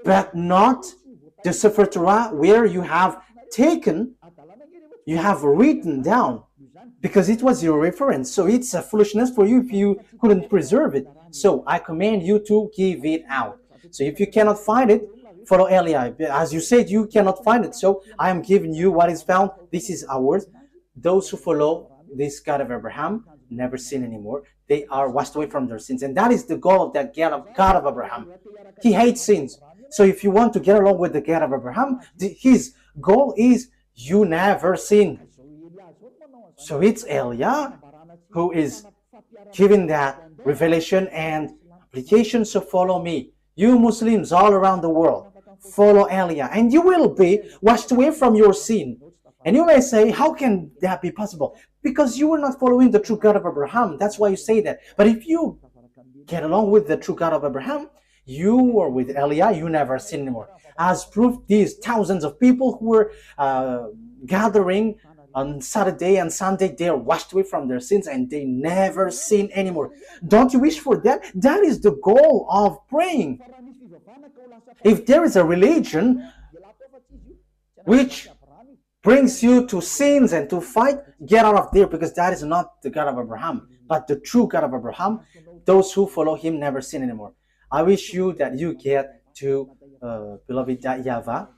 but not the Sefer Torah where you have taken, you have written down? Because it was your reference. So it's a foolishness for you if you couldn't preserve it. So I command you to give it out. So if you cannot find it, follow Eliah. As you said, you cannot find it. So I am giving you what is found. This is ours. Those who follow this God of Abraham never sin anymore. They are washed away from their sins. And that is the goal of that God of Abraham. He hates sins. So if you want to get along with the God of Abraham, his goal is you never sin. So it's Eliah who is giving that revelation and application. So follow me. You Muslims all around the world, follow Eliah, and you will be washed away from your sin. And you may say, how can that be possible? Because you were not following the true God of Abraham. That's why you say that. But if you get along with the true God of Abraham, you are with Eliah, you never sin anymore. As proof, these thousands of people who were gathering on Saturday and Sunday, they are washed away from their sins and they never sin anymore. Don't you wish for that? That is the goal of praying. If there is a religion which brings you to sins and to fight, get out of there, because that is not the God of Abraham. But the true God of Abraham, those who follow him never sin anymore. I wish you that you get to beloved YAHVAH.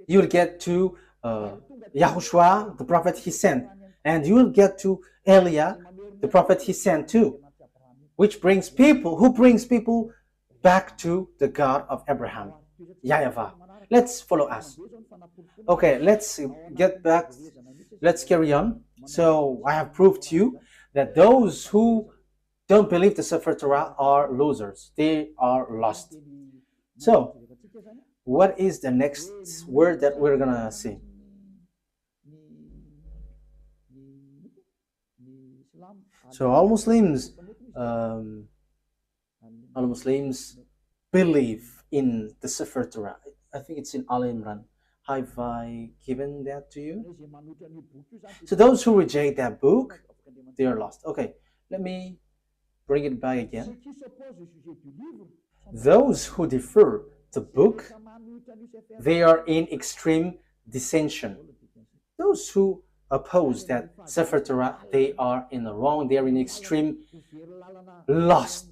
You will get to YAHOSHUAH, the prophet he sent, and you will get to Eliah, the prophet he sent too, which brings people back to the God of Abraham, YAHVAH. Let's follow us. Okay, let's get back. Let's carry on. So I have proved to you that those who don't believe the Sefer Torah are losers. They are lost. So what is the next word that we're gonna see? So all Muslims believe in the Sefer Torah. I think it's in Al Imran. Have I given that to you? So those who reject that book, they are lost. Okay, let me bring it back again. Those who defer the book, they are in extreme dissension. Those who oppose that Sefer Torah, they are in the wrong. They are in extreme lost.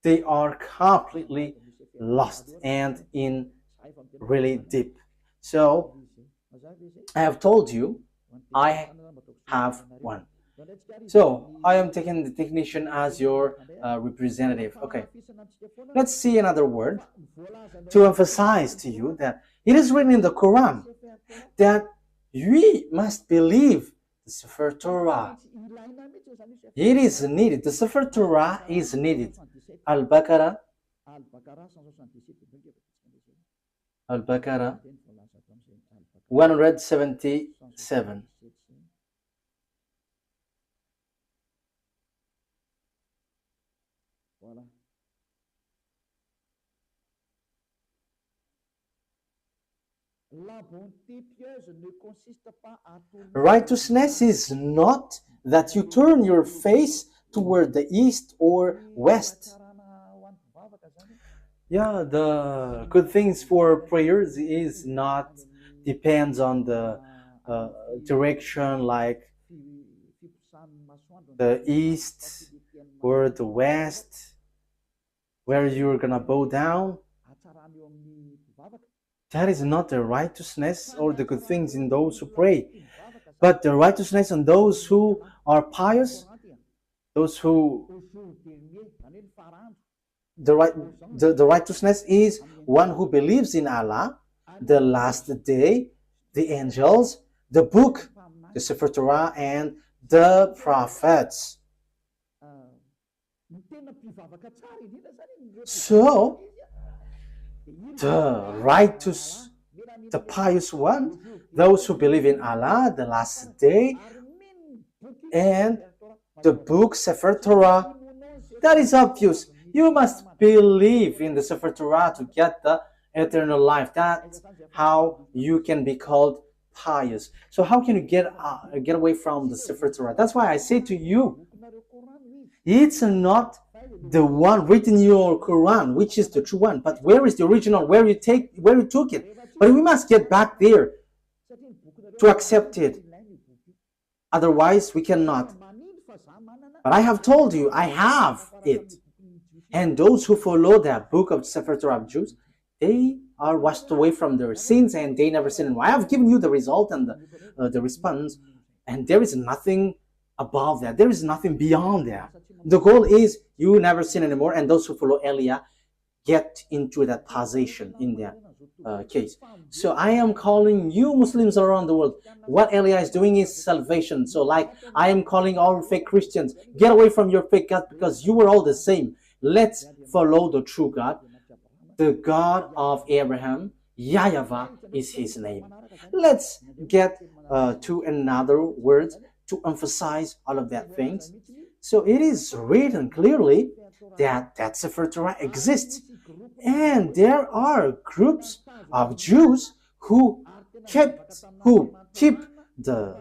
They are completely lost and in really deep. So I have told you I have one. So I am taking the technician as your representative. Okay, let's see another word to emphasize to you that it is written in the Quran that we must believe the Sefer Torah. It is needed. The Sefer Torah is needed. Al-Baqarah 177. Righteousness is not that you turn your face toward the east or west. Yeah, the good things for prayers is not depends on the direction, like the east or the west, where you're gonna bow down. That is not the righteousness or the good things in those who pray, but the righteousness in those who are pious, those who the righteousness is one who believes in Allah, the last day, the angels, the book, the Sefer Torah, and the prophets. So the righteous, the pious one, those who believe in Allah, the last day, and the book Sefer Torah, that is obvious. You must believe in the Sefer Torah to get the eternal life. That's how you can be called pious. So how can you get away from the Sefer Torah? That's why I say to you, it's not the one written in your Quran, which is the true one, but where is the original, where you took it? But we must get back there to accept it. Otherwise, we cannot. But I have told you, I have it. And those who follow the book of Sefer Torah of Jews, they are washed away from their sins and they never sin anymore. I have given you the result and the response, and there is nothing above that. There is nothing beyond that. The goal is you never sin anymore, and those who follow Elia get into that position in that case. So I am calling you Muslims around the world. What Elia is doing is salvation. So like I am calling all fake Christians, get away from your fake God because you were all the same. Let's follow the true God, the God of Abraham. YAHVAH is his name. Let's get to another word to emphasize all of that things. So it is written clearly that Sefer Torah exists. And there are groups of Jews who keep the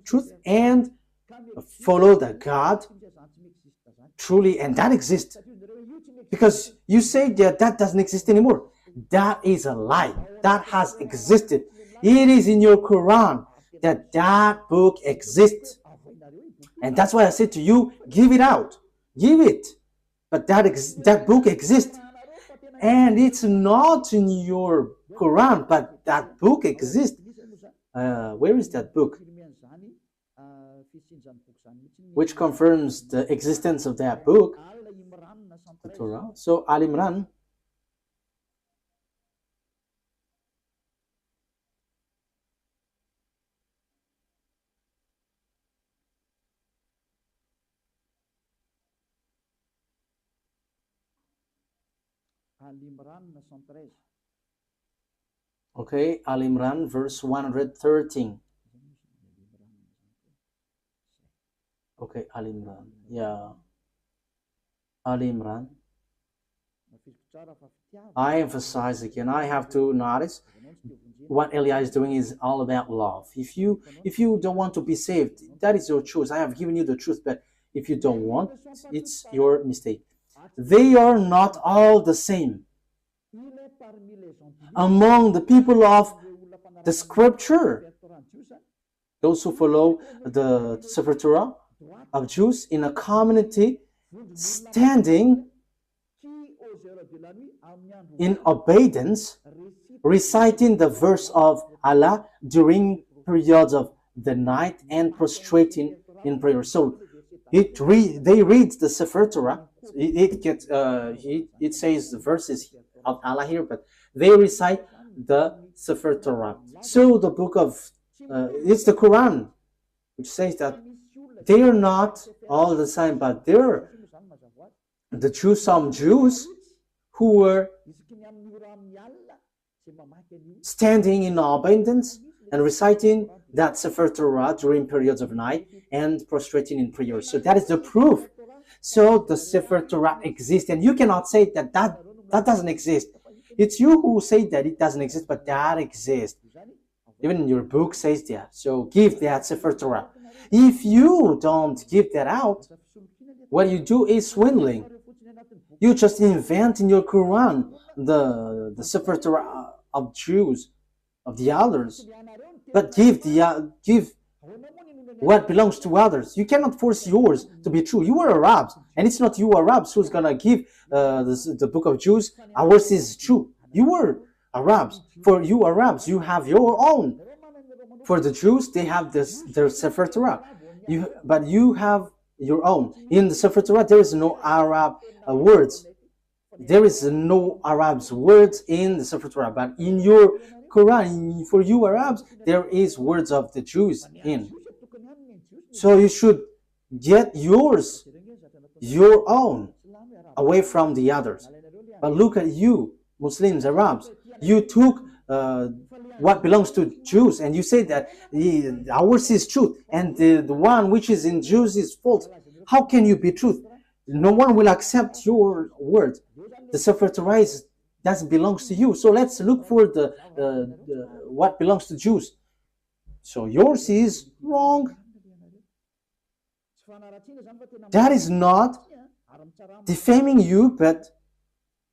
truth and follow the God truly, and that exists. Because you say that doesn't exist anymore. That is a lie. That has existed. It is in your Quran that book exists. And that's why I said to you, give it out. Give it. But that book exists. And it's not in your Quran, but that book exists. Where is that book? Which confirms the existence of that book, the Torah. So Al Imran. Okay, Al Imran, verse 113. Okay, Al Imran. Yeah. Al Imran. I emphasize again, I have to notice what Elia is doing is all about love. If you don't want to be saved, that is your choice. I have given you the truth, but if you don't want, it's your mistake. They are not all the same. Among the people of the scripture, those who follow the Sefer Torah of Jews in a community standing in obedience, reciting the verse of Allah during periods of the night and prostrating in prayer. So they read the Sefer Torah. It says the verses of Allah here, but they recite the Sefer Torah. So the book of it's the Quran, which says that they are not all the same, but they're the Jews, some Jews who were standing in abundance and reciting that Sefer Torah during periods of night and prostrating in prayer. So that is the proof. So the Sefer Torah exists, and you cannot say that doesn't exist. It's you who say that it doesn't exist, but that exists. Even your book says that. So give that Sefer Torah. If you don't give that out, what you do is swindling. You just invent in your Quran the Sefer Torah of Jews, of the others, but give what belongs to others. You cannot force yours to be true. You are Arabs, and it's not you Arabs who's gonna give the book of Jews. Ours is true. You are Arabs. For you Arabs, you have your own. For the Jews, they have their Sefer Torah. But you have your own. In the Sefer Torah, there is no Arab words. There is no Arabs words in the Sefer Torah. But in your Quran, for you Arabs, there is words of the Jews in. So you should get yours, your own, away from the others. But look at you, Muslims, Arabs. You took what belongs to Jews, and you say that ours is truth, and the one which is in Jews is false. How can you be truth? No one will accept your word. The Sefer Torah doesn't belong to you. So let's look for the what belongs to Jews. So yours is wrong. That is not defaming you, but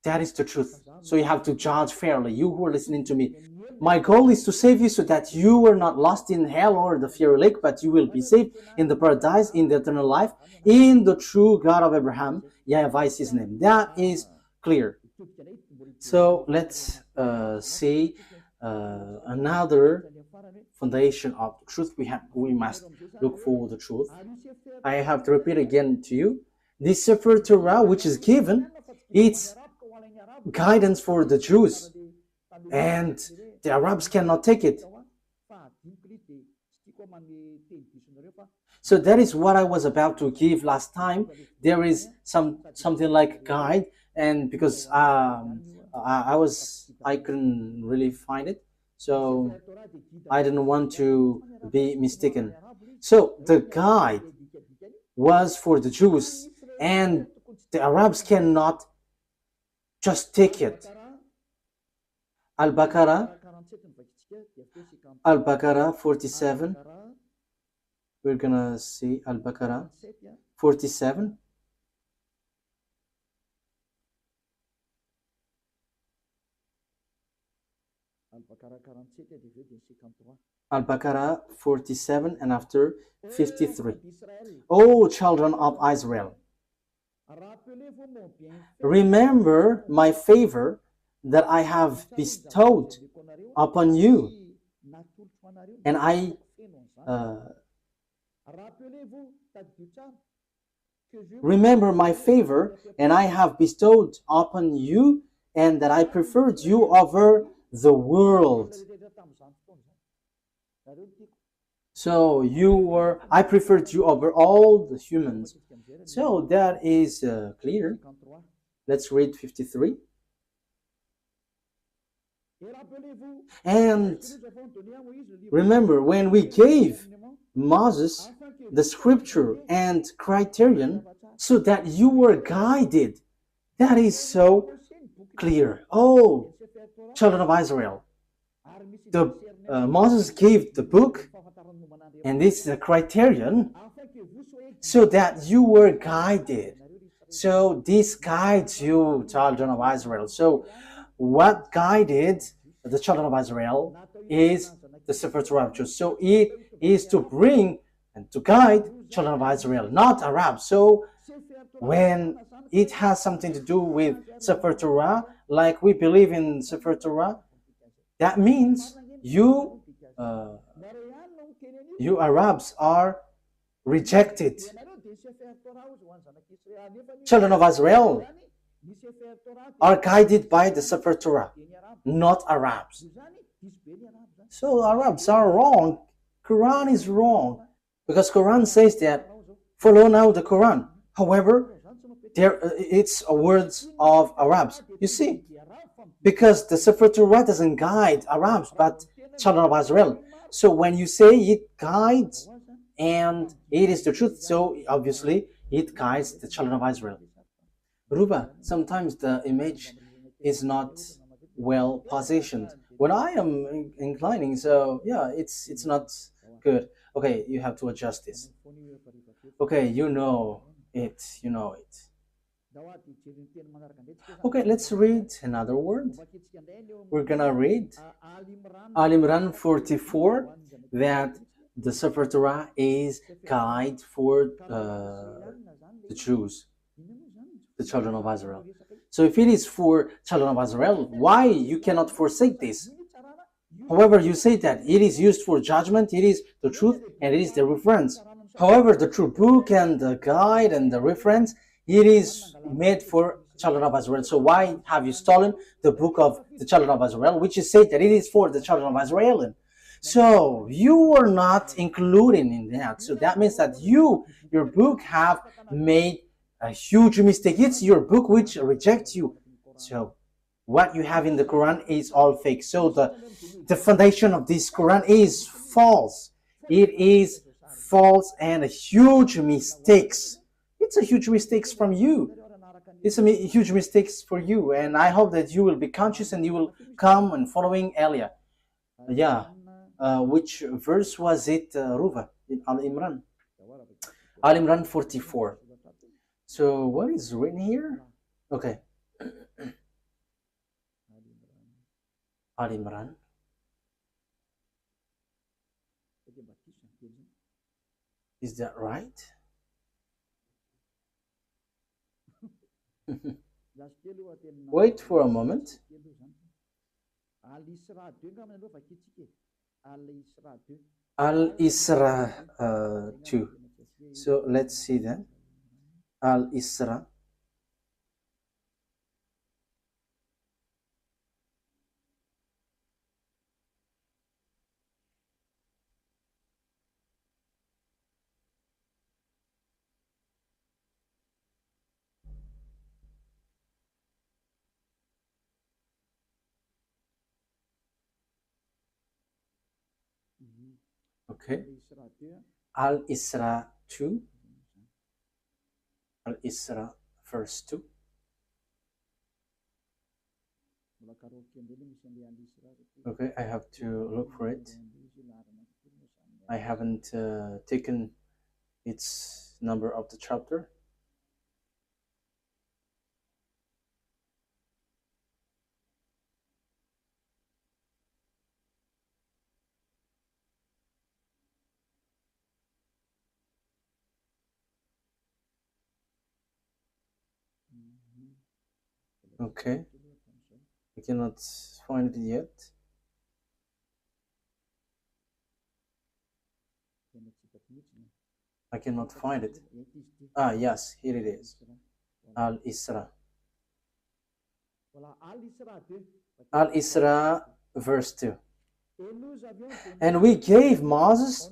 that is the truth. So you have to judge fairly, you who are listening to me. My goal is to save you so that you are not lost in hell or the fiery lake, but you will be saved in the paradise, in the eternal life, in the true God of Abraham. YAHVAH is his name. That is clear. So let's see another foundation of the truth. We must look for the truth. I have to repeat again to you. This Sefer Torah, which is given, it's guidance for the Jews, and the Arabs cannot take it. So that is what I was about to give last time. There is something like guide, and because I couldn't really find it, so I didn't want to be mistaken. So the guide was for the Jews, and the Arabs cannot just take it. Al-Baqarah 47. We're gonna see Al-Baqarah 47. Al-Baqarah 47 and after 53. O children of Israel, remember my favor that I have bestowed upon you, and I remember my favor, and I have bestowed upon you, and that I preferred you over the world. So I preferred you over all the humans. So that is clear. Let's read 53. And remember, when we gave Moses the scripture and criterion so that you were guided, that is so clear. Oh, children of Israel, Moses gave the book, and this is the criterion so that you were guided. So this guides you, children of Israel. So what guided the children of Israel is the Sefer Torah of Jews. So it is to bring and to guide children of Israel, not Arabs. So when it has something to do with Sefer Torah, like we believe in Sefer Torah, that means you Arabs are rejected. Children of Israel are guided by the Sefer Torah, not Arabs. So Arabs are wrong. Quran is wrong, because Quran says that follow now the Quran. However, it's words of Arabs. You see, because the Sefer Torah doesn't guide Arabs, but children of Israel. So when you say it guides and it is the truth, so obviously it guides the children of Israel. Ruba, sometimes the image is not well positioned. When I am inclining, so yeah, it's not good. Okay, you have to adjust this. Okay, you know it, you know it. Okay, let's read another word. We're gonna read Al Imran 44, that the Sefer Torah is guide for the Jews, the children of Israel. So if it is for children of Israel, why you cannot forsake this? However, you say that it is used for judgment, it is the truth, and it is the reference. However, the true book and the guide and the reference, it is made for children of Israel. So why have you stolen the book of the children of Israel, which is said that it is for the children of Israel? So you are not including in that. So that means that your book have made a huge mistake. It's your book which rejects you. So what you have in the Quran is all fake. So the foundation of this Quran is false. It is false and a huge mistakes. It's a huge mistakes from you. It's a huge mistakes for you, and I hope that you will be conscious and you will come and following Elia. Yeah, which verse was it, Ruva, in Al Imran? Al Imran 44. So what is written here? Okay. Al Imran. Is that right? Wait for a moment. Al-Isra 2. So let's see then. Al-Isra. Okay. Al-Isra 2. Al-Isra verse 2. Okay, I have to look for it. I haven't taken its number of the chapter. Okay, I cannot find it yet. I cannot find it. Ah, yes, here it is. Al-Isra. Al-Isra verse 2. And we gave Moses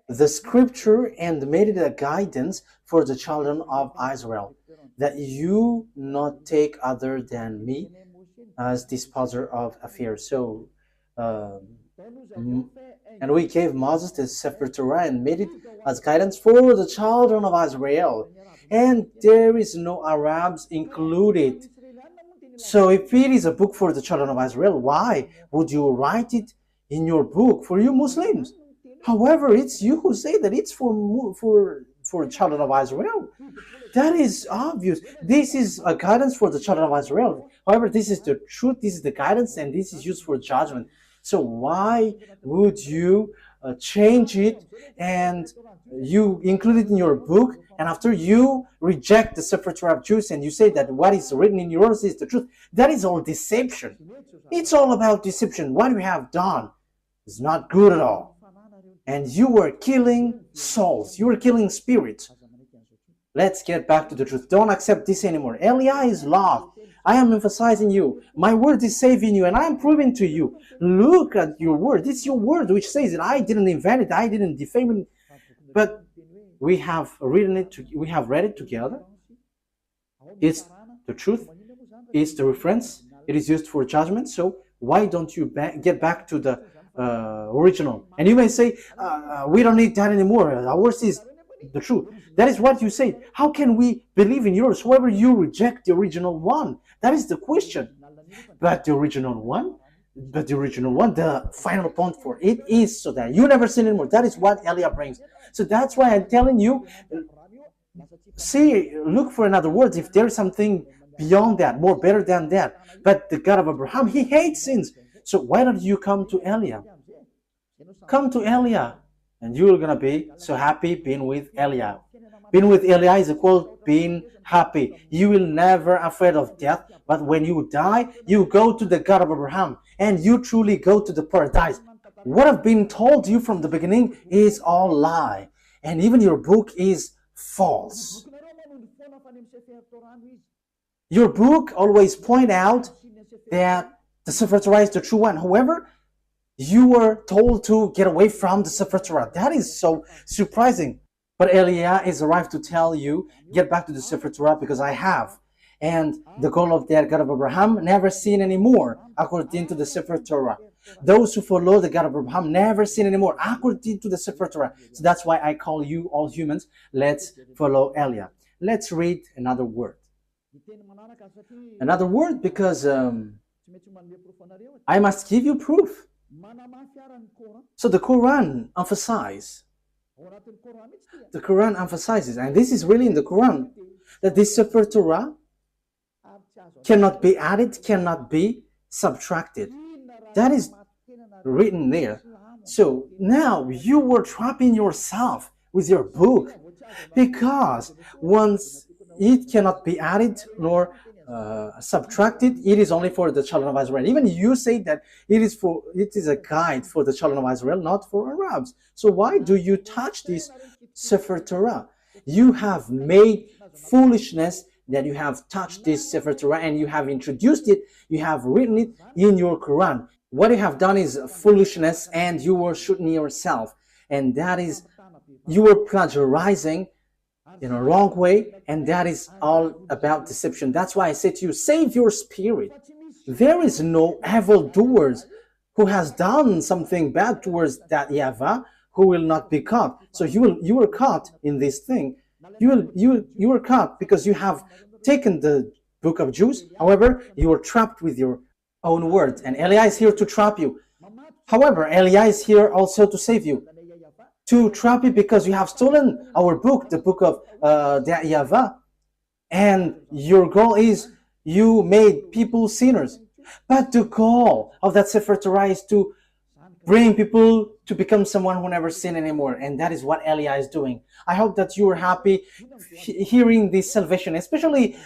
the scripture and made it a guidance for the children of Israel, that you not take other than me as disposer of affairs. So, and we gave Moses the Sefer Torah and made it as guidance for the children of Israel. And there is no Arabs included. So if it is a book for the children of Israel, why would you write it in your book for you Muslims? However, it's you who say that it's for children of Israel. That is obvious. This is a guidance for the children of Israel. However, this is the truth, this is the guidance, and this is used for judgment. So why would you change it and you include it in your book, and after you reject the Sefer Torah of Jews and you say that what is written in yours is the truth? That is all deception. It's all about deception. What you have done is not good at all. And you were killing souls. You were killing spirits. Let's get back to the truth. Don't accept this anymore. Elia is lost. I am emphasizing you. My word is saving you, and I am proving to you. Look at your word. It's your word which says that I didn't invent it. I didn't defame it. But we have written it. We have read it together. It's the truth. It's the reference. It is used for judgment. So why don't you get back to the original? And you may say, we don't need that anymore. Ours is the truth. That is what you say. How can we believe in yours? However, you reject the original one. That is the question. But the original one, the final point for it is so that you never sin anymore. That is what Elia brings. So that's why I'm telling you, see, look for another word if there's something beyond that, more better than that. But the God of Abraham, he hates sins. So why don't you come to Elia? Come to Elia, and you're gonna be so happy being with Elia. Being with Elia is equal being happy. You will never afraid of death, but when you die, you go to the God of Abraham, and you truly go to the paradise. What I've been told you from the beginning is all lie, and even your book is false. Your book always point out that the Sefer Torah is the true one. However, you were told to get away from the Sefer Torah. That is so surprising. But Elia is arrived to tell you, get back to the Sefer Torah because I have. And the goal of that God of Abraham never sin anymore, according to the Sefer Torah. Those who follow the God of Abraham never sin anymore, according to the Sefer Torah. So that's why I call you all humans, let's follow Elia. Let's read another word. Another word because I must give you proof. So the Quran emphasizes, and this is really in the Quran, that this Sefer Torah cannot be added, cannot be subtracted. That is written there. So now you were trapping yourself with your book, because once it cannot be added nor subtracted, it is only for the children of Israel. Even you say that it is a guide for the children of Israel, not for Arabs. So why do you touch this Sefer Torah? You have made foolishness that you have touched this Sefer Torah and you have introduced it, you have written it in your Quran. What you have done is foolishness, and you were shooting yourself, and that is, you were plagiarizing in a wrong way, and that is all about deception. That's why I say to you, save your spirit. There is no evildoers who has done something bad towards that YAHVAH who will not be caught. So you were caught in this thing. You were caught because you have taken the book of Jews. However, you were trapped with your own words, and Elia is here to trap you. However, Elia is here also to save you, to trap you, because you have stolen our book, the book of the YAHVAH, and your goal is you made people sinners. But the goal of that Sefer Torah is to bring people to become someone who never sin anymore, and that is what Elia is doing. I hope that you are happy hearing this salvation, especially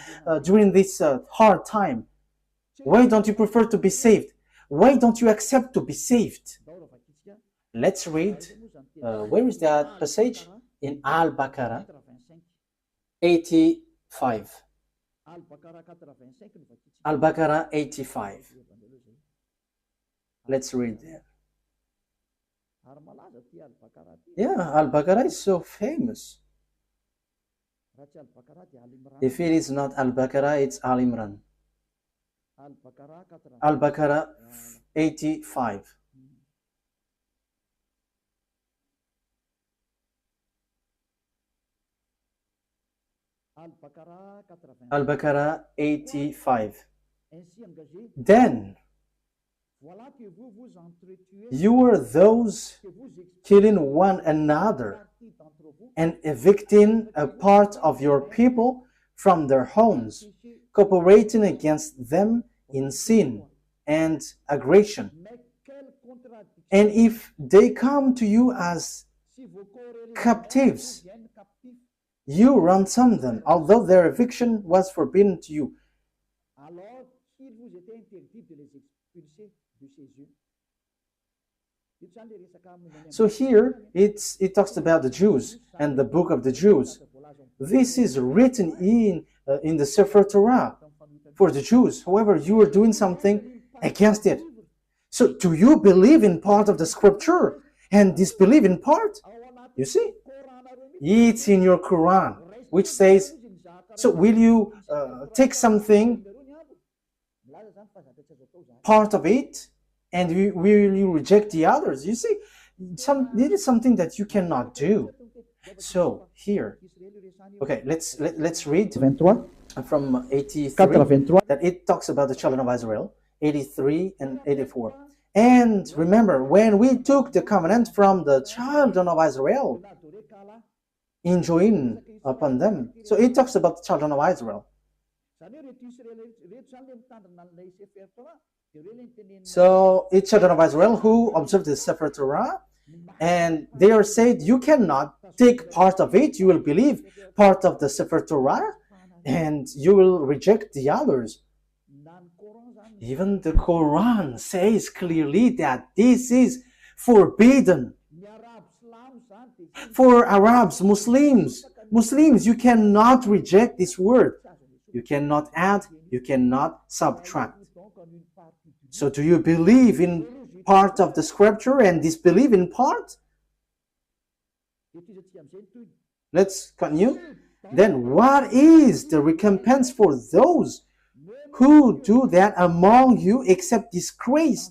during this hard time. Why don't you prefer to be saved? Why don't you accept to be saved? Let's read. Where is that passage? In Al-Baqarah 85. Al-Baqarah 85. Let's read there. Yeah, Al-Baqarah is so famous. If it is not Al-Baqarah, it's Al-Imran. Al-Baqarah 85. Al-Baqarah 85. Then you were those killing one another and evicting a part of your people from their homes, cooperating against them in sin and aggression. And if they come to you as captives, you ransom them, although their eviction was forbidden to you. So here it talks about the Jews and the book of the Jews. This is written in the Sefer Torah for the Jews. However, you are doing something against it. So do you believe in part of the scripture and disbelieve in part? You see, it's in your Quran, which says, so will you take something, part of it, and will you reject the others? You see, it is something that you cannot do. So here, okay, let's read 23, from 83 83. that it talks about the children of Israel, 83 and 84. And remember, when we took the covenant from the children of Israel, enjoin upon them. So it talks about the children of Israel. So it's children of Israel who observe the Sefer Torah, and they are said, you cannot take part of it, you will believe part of the Sefer Torah, and you will reject the others. Even the Quran says clearly that this is forbidden. For Arabs, Muslims, you cannot reject this word. You cannot add, you cannot subtract. So do you believe in part of the scripture and disbelieve in part? Let's continue. Then what is the recompense for those who do that among you except disgrace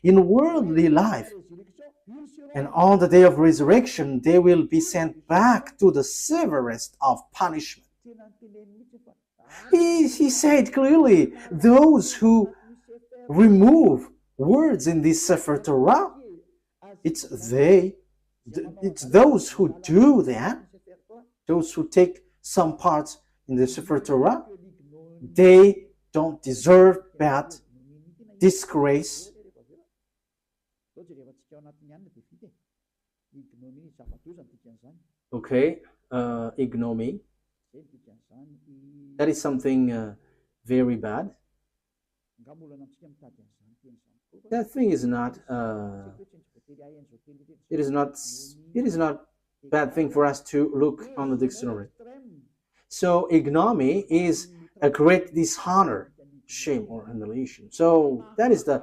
in worldly life? And on the day of resurrection, they will be sent back to the severest of punishment. He said clearly, those who remove words in this Sefer Torah, it's those who do that, those who take some parts in the Sefer Torah, they don't deserve that disgrace. Okay, ignominy. That is something very bad. That thing is not. It is not bad thing for us to look on the dictionary. So ignominy is a great dishonor, shame, or humiliation. So that is the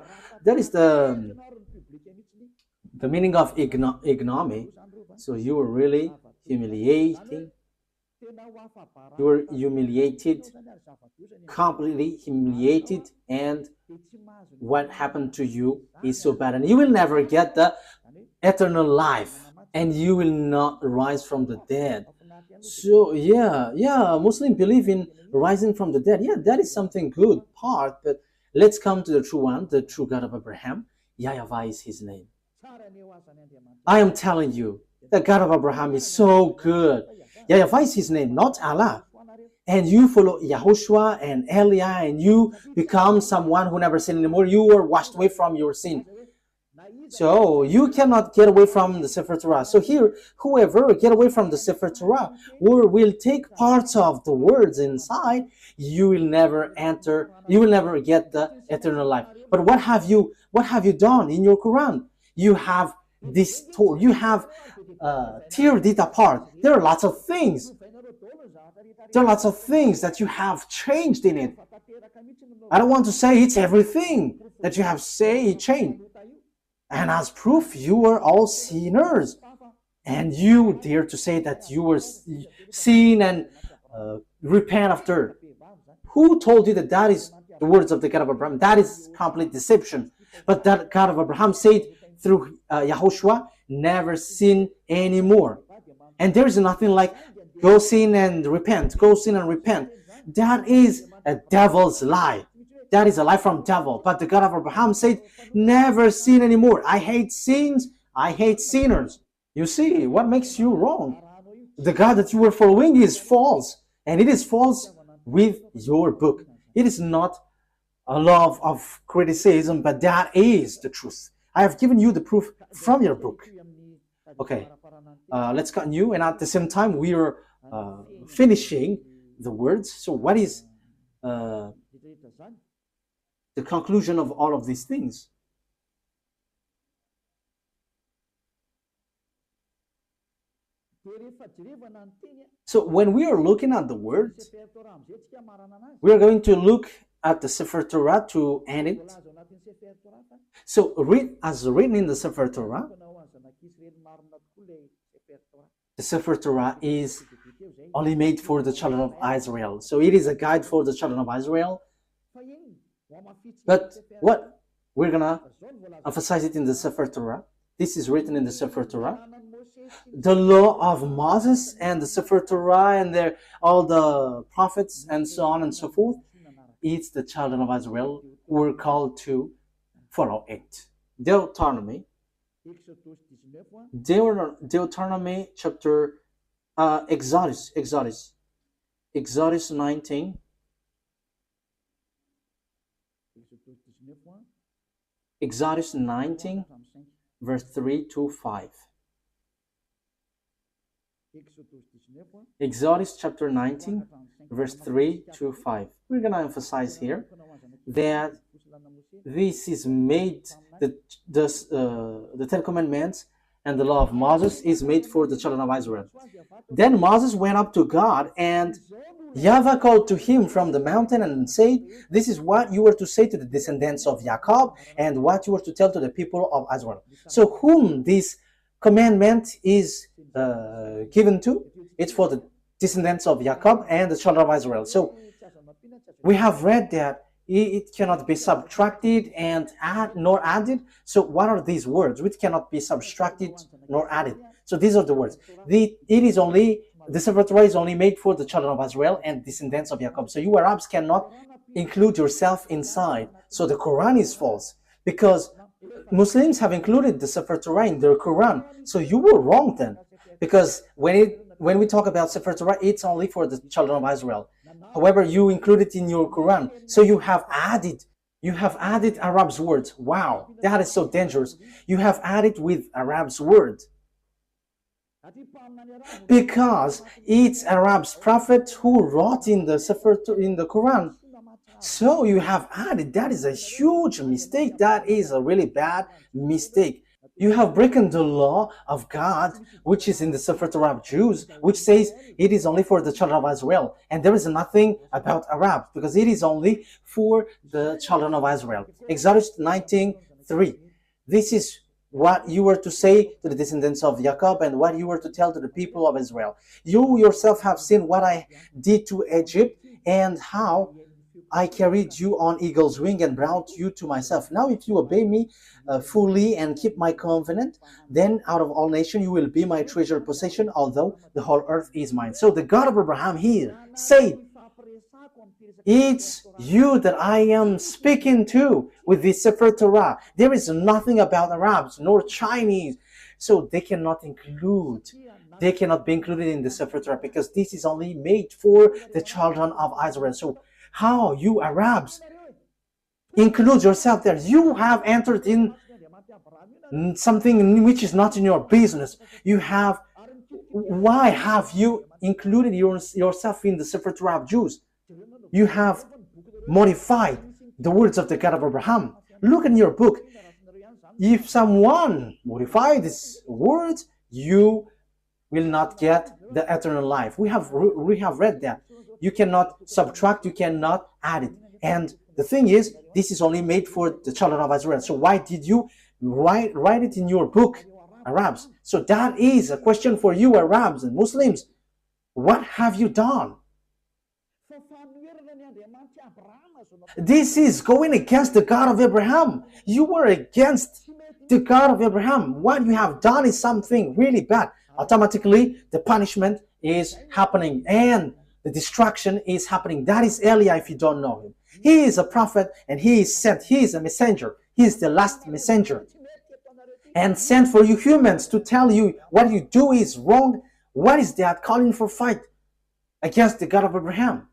meaning of ignominy. So you were really humiliating. You were humiliated, completely humiliated, and what happened to you is so bad, and you will never get the eternal life, and you will not rise from the dead. So yeah, Muslims believe in rising from the dead. Yeah, that is something good part, but let's come to the true one, the true God of Abraham. YAHVAH is his name. I am telling you, the God of Abraham is so good. YAHVAH is his name, not Allah. And you follow YAHOSHUAH and Eliah, and you become someone who never sinned anymore. You were washed away from your sin. So you cannot get away from the Sefer Torah. So here, whoever get away from the Sefer Torah or will take parts of the words inside, you will never enter, you will never get the eternal life. But what have you done in your Quran? You have distorted, you have teared it apart. There are lots of things. There are lots of things that you have changed in it. I don't want to say it's everything that you have changed. And as proof, you were all sinners. And you dare to say that you were sin and repent after. Who told you that that is the words of the God of Abraham? That is complete deception. But that God of Abraham said through YAHOSHUAH, never sin anymore. And there is nothing like go sin and repent, go sin and repent. That is a devil's lie. That is a lie from devil. But the God of Abraham said, never sin anymore. I hate sins. I hate sinners. You see, what makes you wrong? The God that you were following is false. And it is false with your book. It is not a love of criticism, but that is the truth. I have given you the proof from your book. Okay, let's continue. And at the same time, we are finishing the words. So what is the conclusion of all of these things? So when we are looking at the words, we are going to look at the Sefer Torah to end it. So as written in the Sefer Torah, the Sefer Torah is only made for the children of Israel. So it is a guide for the children of Israel. But what we're gonna emphasize it in the Sefer Torah. This is written in the Sefer Torah. the law of Moses and the Sefer Torah and all the prophets and so on and so forth, it's the children of Israel who are called to follow it. Deuteronomy chapter Exodus 19. Exodus 19, verse 3 to 5. Exodus chapter 19, verse 3 to 5. We're going to emphasize here that this is made, the Ten Commandments and the law of Moses is made for the children of Israel. Then Moses went up to God, and YAHVAH called to him from the mountain and said, "This is what you were to say to the descendants of Jacob, and what you were to tell to the people of Israel." So whom this commandment is given to? It's for the descendants of Jacob and the children of Israel. So we have read that it cannot be subtracted and nor added. So what are these words? Which cannot be subtracted nor added. So these are the words. The Sefer Torah is only made for the children of Israel and descendants of Jacob. So you Arabs cannot include yourself inside. So the Quran is false, because Muslims have included the Sefer Torah in their Quran. So you were wrong then, because when we talk about Sefer Torah, it's only for the children of Israel. However, you include it in your Quran. So you have added Arab's words. Wow, that is so dangerous. You have added with Arab's words, because it's Arab's prophet who wrote in the Quran. So you have added. That is a huge mistake. That is a really bad mistake. You have broken the law of God, which is in the Sefer Torah of Jews, which says it is only for the children of Israel. And there is nothing about Arab, because it is only for the children of Israel. Exodus 19:3. This is what you were to say to the descendants of Jacob and what you were to tell to the people of Israel. You yourself have seen what I did to Egypt, and how I carried you on eagle's wing and brought you to myself. Now if you obey me fully and keep my covenant, then out of all nations you will be my treasured possession, although the whole earth is mine. So the God of Abraham here said, it's you that I am speaking to with the Sefer Torah. There is nothing about Arabs nor Chinese. So they cannot be included in the Sefer Torah, because this is only made for the children of Israel. So how you Arabs include yourself there? You have entered in something which is not in your business. Why have you included yourself in the Sefer Torah of Jews? You have modified the words of the God of Abraham. Look in your book. If someone modifies these words, you will not get the eternal life. We have read that. You cannot subtract, you cannot add it. And the thing is, this is only made for the children of Israel. So why did you write it in your book, Arabs? So that is a question for you, Arabs and Muslims. What have you done? This is going against the God of Abraham. You were against the God of Abraham. What you have done is something really bad. Automatically, the punishment is happening and the destruction is happening. That is Elia, if you don't know him. He is a prophet and he is sent. He is a messenger. He is the last messenger. And sent for you humans to tell you what you do is wrong. What is that? Calling for fight against the God of Abraham.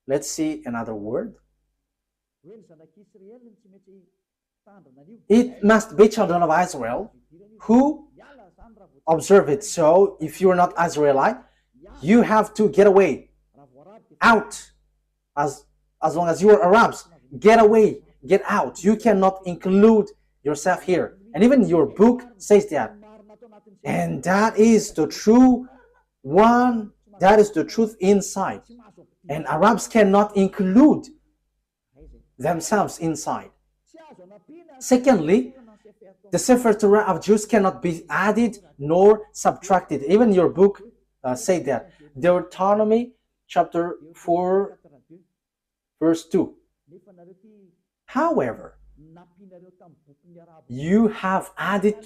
Let's see another word. It must be children of Israel who observe it. So if you're not Israelite, you have to get away, out. As long as you are Arabs, get away, get out. You cannot include yourself here. And even your book says that. And that is the true one. That is the truth inside. And Arabs cannot include themselves inside. Secondly, the Sefer Torah of Jews cannot be added nor subtracted. Even your book say that. Deuteronomy chapter 4, verse 2. However, You have added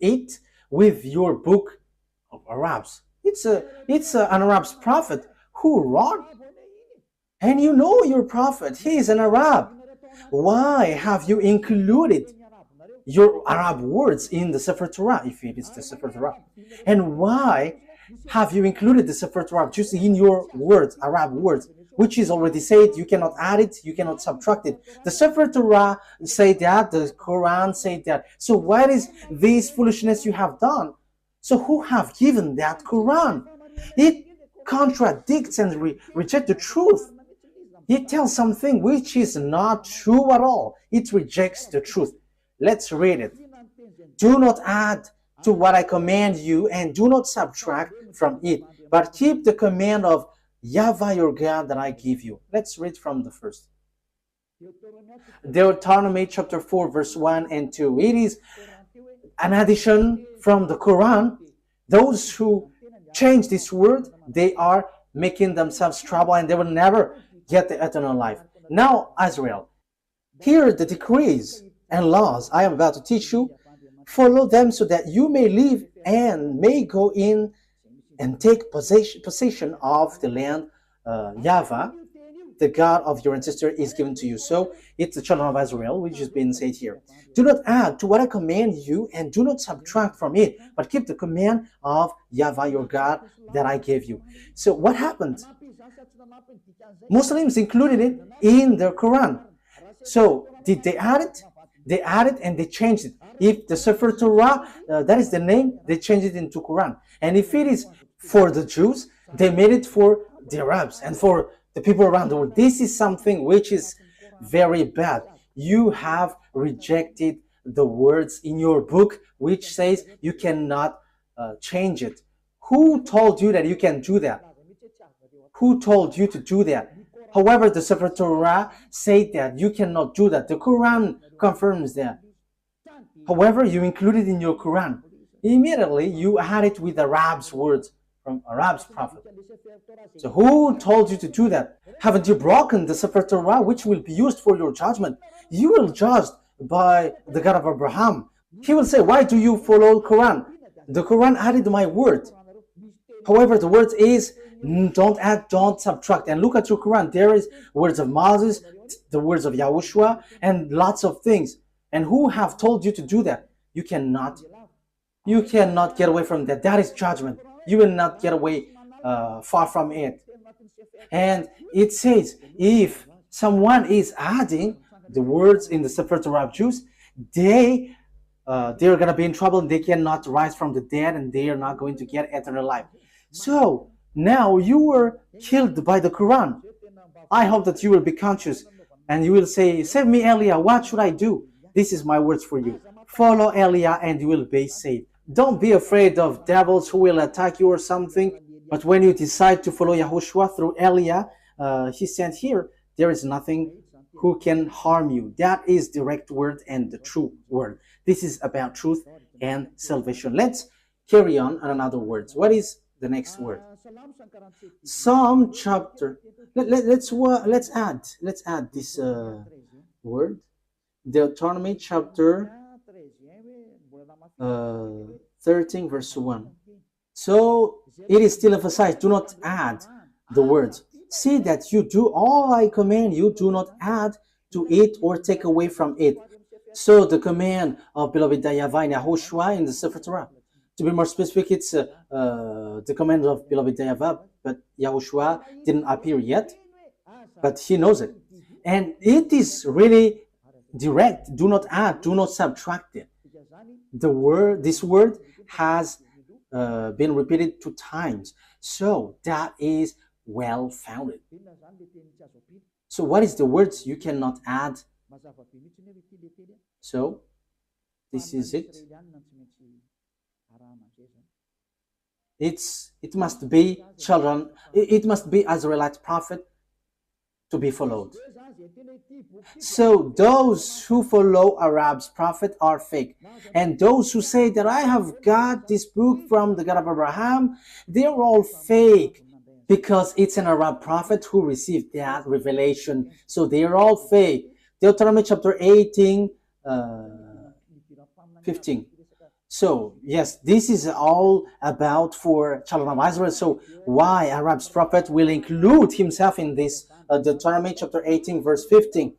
it with your book of Arabs. It's an Arab's prophet who wrote, and you know your prophet, he is an Arab. Why have you included your Arab words in the Sefer Torah, if it is the Sefer Torah? And why have you included the Sefer Torah just in your words, Arab words, which is already said, you cannot add it, you cannot subtract it. The Sefer Torah say that, the Quran say that. So what is this foolishness you have done? So who have given that Quran? It contradicts and rejects the truth. It tells something which is not true at all. It rejects the truth. Let's read it. Do not add to what I command you, and do not subtract from it, but keep the command of YAHVAH your God that I give you. Let's read from the first. Deuteronomy chapter 4 verse 1 and 2. It is an addition from the Quran. Those who change this word, they are making themselves trouble, and they will never get the eternal life. Now, Israel, hear the decrees and laws I am about to teach you. Follow them so that you may live and may go in and take possession of the land YAHVAH, the God of your ancestor, is given to you. So it's the children of Israel, which has been said here. Do not add to what I command you, and do not subtract from it, but keep the command of YAHVAH your God that I gave you. So what happened? Muslims included it in their Quran. So did they add it? They added and they changed it. If the Sefer Torah, that is the name, they changed it into Quran. And if it is for the Jews, they made it for the Arabs and for the people around the world. This is something which is very bad. You have rejected the words in your book which says you cannot change it. Who told you that you can do that? Who told you to do that? However, the Sefer Torah said that you cannot do that. The Quran confirms that. However, you include it in your Quran. Immediately, you add it with Arab's words from Arab's prophet. So who told you to do that? Haven't you broken the Sefer Torah, which will be used for your judgment? You will judge by the God of Abraham. He will say, why do you follow Quran? The Quran added my word. However, the word is, don't add, don't subtract. And look at your Quran. There is words of Moses, the words of YAHOSHUAH, and lots of things. And who have told you to do that? You cannot. You cannot get away from that. That is judgment. You will not get away far from it. And it says, if someone is adding the words in the Sefer Torah of Jews, they're going to be in trouble, and they cannot rise from the dead, and they are not going to get eternal life. So now you were killed by the Quran. I hope that you will be conscious and you will say, save me, Elia, what should I do? This is my words for you. Follow Elia and you will be saved. Don't be afraid of devils who will attack you or something. But when you decide to follow YAHOSHUAH through Elia, he said here, there is nothing who can harm you. That is direct word and the true word. This is about truth and salvation. Let's carry on another words. What is the next word? Psalm chapter. Let's add this word. Deuteronomy chapter 13 verse 1. So it is still emphasized, do not add the words. See that you do all I command you, do not add to it or take away from it. So the command of beloved YAHVAH and YAHOSHUAH in the Sefer Torah. To be more specific, it's the command of beloved YAHVAH, but YAHOSHUAH didn't appear yet, but he knows it. And it is really direct. Do not add, do not subtract it. This word has been repeated 2 times. So that is well founded. So what is the words you cannot add? So this is it. It must be children, it must be Israelite prophet to be followed. So those who follow Arab's prophet are fake. And those who say that I have got this book from the God of Abraham, they're all fake. Because it's an Arab prophet who received that revelation. So they're all fake. Deuteronomy chapter 18, 15. So, yes, this is all about for children of Israel. So, why Arab's prophet will include himself in this Deuteronomy chapter 18, verse 15.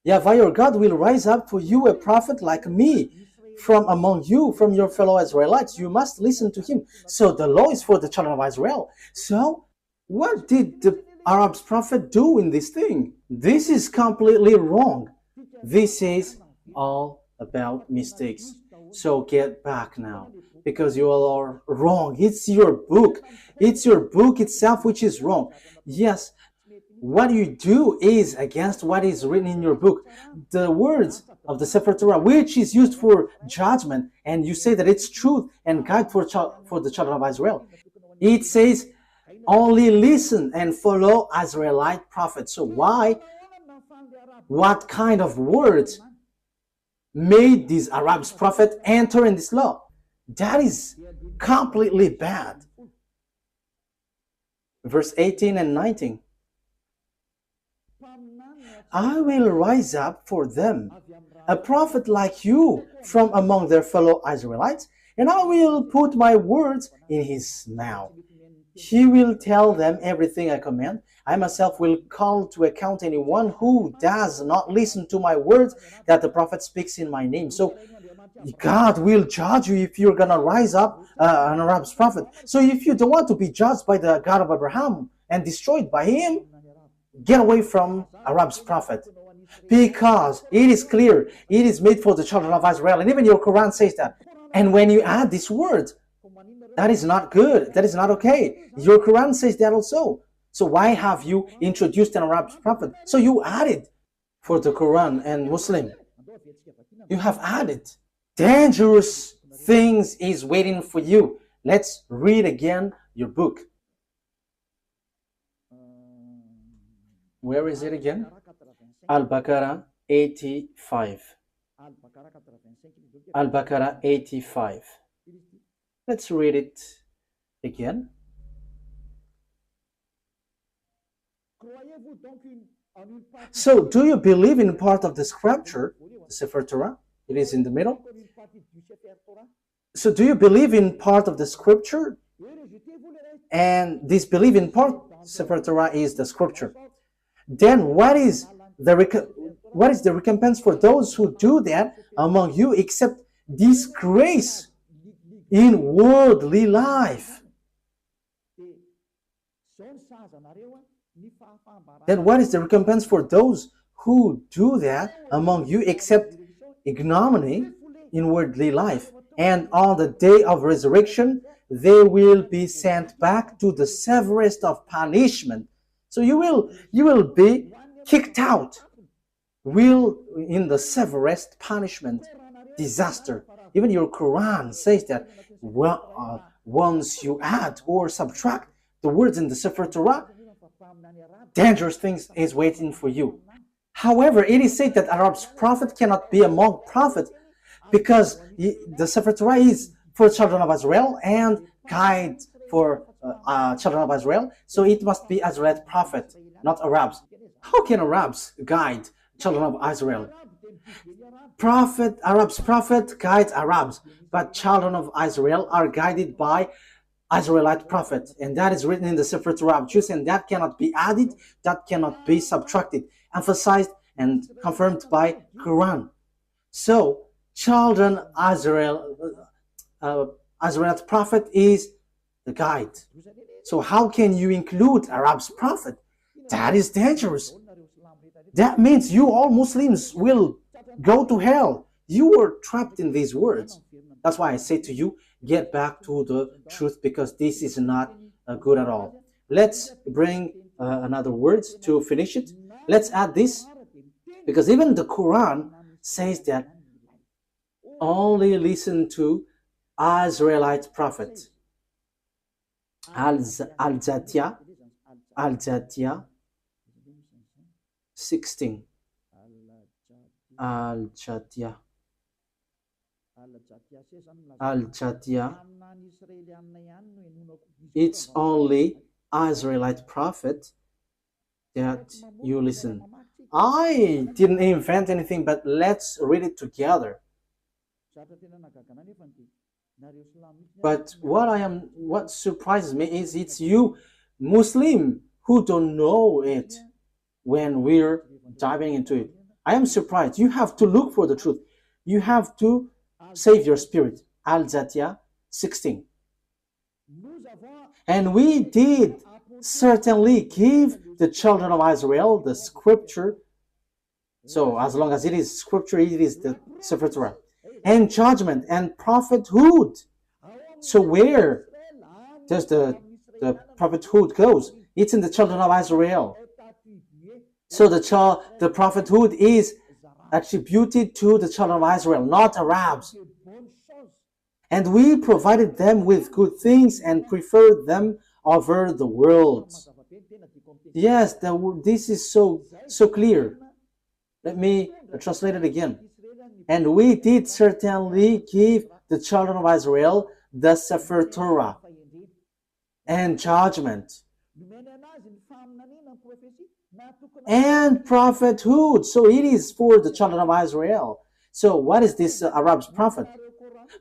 YAHVAH your God will rise up for you a prophet like me from among you, from your fellow Israelites. You must listen to him. So, the law is for the children of Israel. So, what did the Arab's prophet do in this thing? This is completely wrong. This is all about mistakes. So get back now, because you all are wrong. It's your book. It's your book itself which is wrong. Yes, what you do is against what is written in your book. The words of the Sefer Torah, which is used for judgment, and you say that it's truth and guide for the children of Israel. It says, only listen and follow Israelite prophets. So why? What kind of words made these Arabs prophet enter in this law? That is completely bad. Verse 18 and 19. I will rise up for them a prophet like you from among their fellow Israelites, and I will put my words in his mouth. He will tell them everything I command. I myself will call to account anyone who does not listen to my words that the prophet speaks in my name. So God will judge you if you're going to rise up an Arab's prophet. So if you don't want to be judged by the God of Abraham and destroyed by him, get away from Arab's prophet. Because it is clear, it is made for the children of Israel. And even your Quran says that. And when you add this word, that is not good. That is not okay. Your Quran says that also. So why have you introduced an Arab prophet? So you added for the Quran and Muslim. You have added. Dangerous things is waiting for you. Let's read again your book. Where is it again? Al-Baqarah 85. Al-Baqarah 85. Let's read it again. So, do you believe in part of the scripture, the Sefer Torah? It is in the middle. So, do you believe in part of the scripture? And this belief in part, Sefer Torah is the scripture. Then, what is the recompense for those who do that among you, except disgrace in worldly life? Then what is the recompense for those who do that among you, except ignominy in worldly life? And on the day of resurrection, they will be sent back to the severest of punishment. So you will be kicked out. In the severest punishment, disaster. Even your Quran says that once you add or subtract the words in the Sefer Torah, dangerous things is waiting for you. However, it is said that Arab's prophet cannot be among prophets because the Sefer Torah is for children of Israel and guide for children of Israel. So it must be Israelite prophet, not Arabs. How can Arabs guide children of Israel? Arab's prophet guides Arabs, but children of Israel are guided by Israelite prophet, and that is written in the Sefer Torah of Jews, and that cannot be added, that cannot be subtracted, emphasized and confirmed by Quran. So, children Israelite prophet is the guide. So how can you include Arab's prophet? That is dangerous. That means you all Muslims will go to hell. You were trapped in these words. That's why I say to you, get back to the truth, because this is not good at all. Let's bring another words to finish it. Let's add this, because even the Quran says that only listen to Israelite prophet. Al-Jatiyah 16. Al-Jatiyah. It's only Israelite prophet that you listen. I didn't invent anything, but let's read it together. But what surprises me is it's you, Muslim, who don't know it when we're diving into it. I am surprised. You have to look for the truth. You have to save your spirit. Al-Zatiyah 16. And we did certainly give the children of Israel the scripture. So as long as it is scripture, it is the Sefer Torah. And judgment and prophethood. So where does the prophethood goes? It's in the children of Israel. So the prophethood is attributed to the children of Israel, not Arabs. And we provided them with good things and preferred them over the world. Yes, this is so clear. Let me translate it again. And we did certainly give the children of Israel the Sefer Torah and judgment and prophethood. So it is for the children of Israel. So what is this Arab's prophet?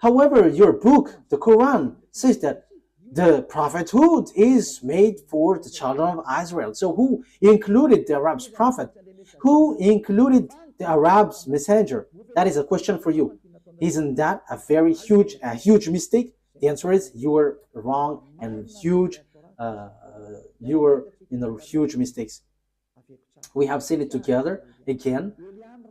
However, your book, the Quran, says that the prophethood is made for the children of Israel. So who included the Arab's prophet? Who included the Arab's messenger? That is a question for you. Isn't that a very huge mistake? The answer is you were wrong and huge. You were in the huge mistakes. We have seen it together again.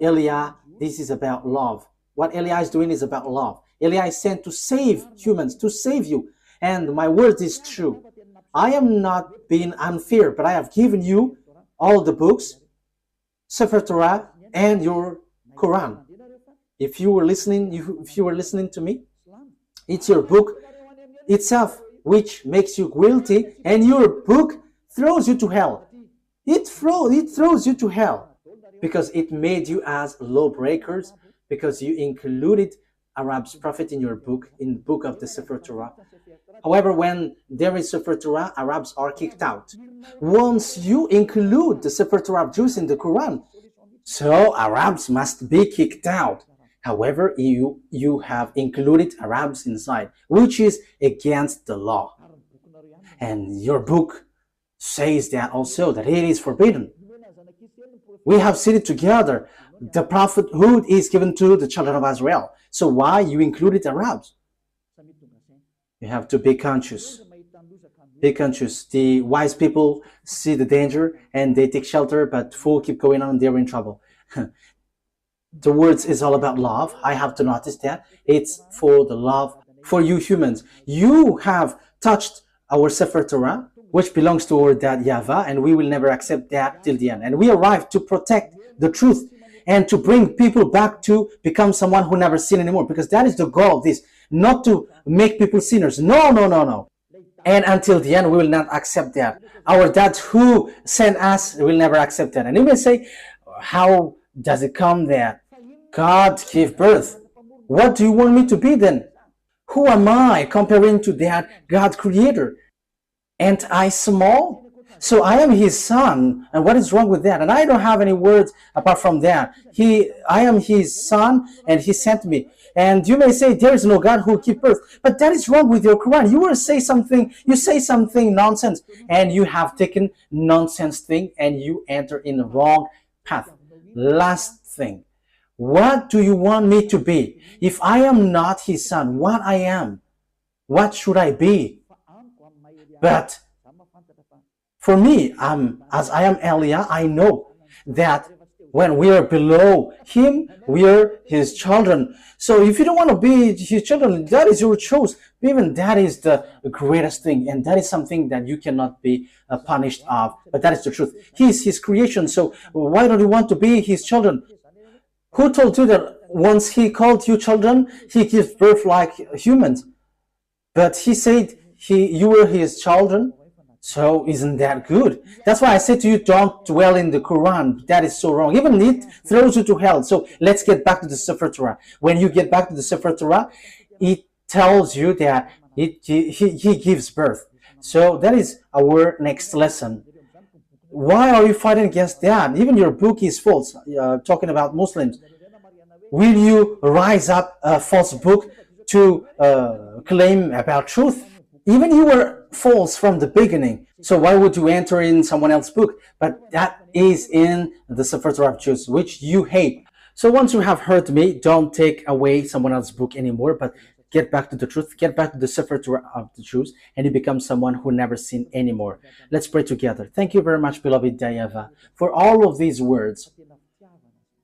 Eliah, this is about love. What Eliah is doing is about love. Eliah is sent to save humans, to save you. And my word is true. I am not being unfair, but I have given you all the books, Sefer Torah, and your Quran. If you were listening to me, it's your book itself which makes you guilty, and your book throws you to hell. It throws you to hell because it made you as lawbreakers, because you included Arab's prophet in your book, in the book of the Sefer Torah. However, when there is Sefer Torah, Arabs are kicked out. Once you include the Sefer Torah of Jews in the Quran, so Arabs must be kicked out. However, you have included Arabs inside, which is against the law. And your book says that also, that it is forbidden. We have seen it together. The prophethood is given to the children of Israel. So why you included Arabs? You have to be conscious. Be conscious. The wise people see the danger and they take shelter, but fools keep going on, they're in trouble. The words is all about love. I have to notice that. It's for the love for you humans. You have touched our Sefer Torah, which belongs to our dad YAHVAH, and we will never accept that till the end. And we arrive to protect the truth and to bring people back to become someone who never sin anymore, because that is the goal of this, not to make people sinners. No, no, no, no. And until the end, we will not accept that. Our dad who sent us will never accept that. And you may say, how does it come that God gave birth? What do you want me to be then? Who am I comparing to that God creator? Ain't I small? So I am his son, and what is wrong with that? And I don't have any words apart from that. I am his son, and he sent me. And you may say there is no God who gives birth, but that is wrong with your Quran. You say something nonsense, and you have taken nonsense thing, and you enter in the wrong path. Last thing, what do you want me to be? If I am not his son, what I am? What should I be? But for me, as I am Eliah, I know that when we are below him, we are his children. So if you don't want to be his children, that is your choice. Even that is the greatest thing, and that is something that you cannot be punished of. But that is the truth. He is his creation, so why don't you want to be his children? Who told you that once he called you children, he gives birth like humans? But he said you were his children. So isn't that good? That's why I said to you, don't dwell in the Quran. That is so wrong. Even it throws you to hell. So let's get back to the Sefer Torah. When you get back to the Sefer Torah, it tells you that he gives birth. So that is our next lesson. Why are you fighting against that? Even your book is false, talking about Muslims. Will you rise up a false book to claim about truth? Even you were false from the beginning. So why would you enter in someone else's book? But that is in the Sefer Torah of Jews, which you hate. So once you have heard me, don't take away someone else's book anymore, but get back to the truth, get back to the Sefer Torah of the Jews, and you become someone who never sinned anymore. Let's pray together. Thank you very much, beloved YAHVAH, for all of these words.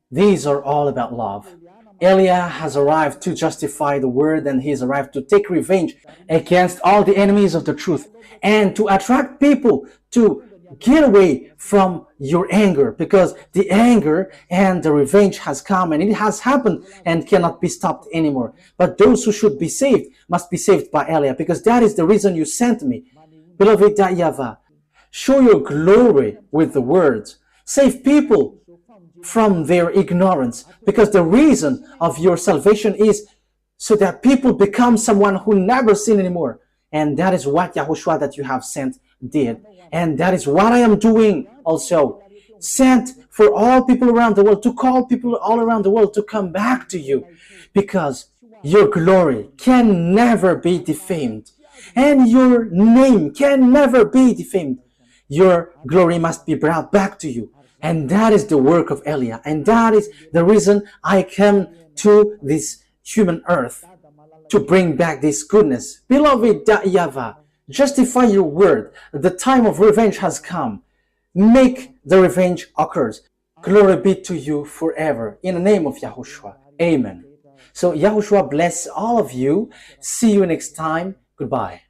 These are all about love. Eliah has arrived to justify the word, and he has arrived to take revenge against all the enemies of the truth and to attract people to get away from your anger, because the anger and the revenge has come, and it has happened and cannot be stopped anymore. But those who should be saved must be saved by Eliah, because that is the reason you sent me. Beloved YAHVAH, show your glory with the words. Save people from their ignorance, because the reason of your salvation is so that people become someone who never sin anymore. And that is what YAHOSHUAH that you have sent did. And that is what I am doing also. Sent for all people around the world, to call people all around the world to come back to you, because your glory can never be defamed and your name can never be defamed. Your glory must be brought back to you. And that is the work of Eliah. And that is the reason I came to this human earth, to bring back this goodness. Beloved YAHVAH, justify your word. The time of revenge has come. Make the revenge occurs. Glory be to you forever. In the name of YAHOSHUAH. Amen. So YAHOSHUAH bless all of you. See you next time. Goodbye.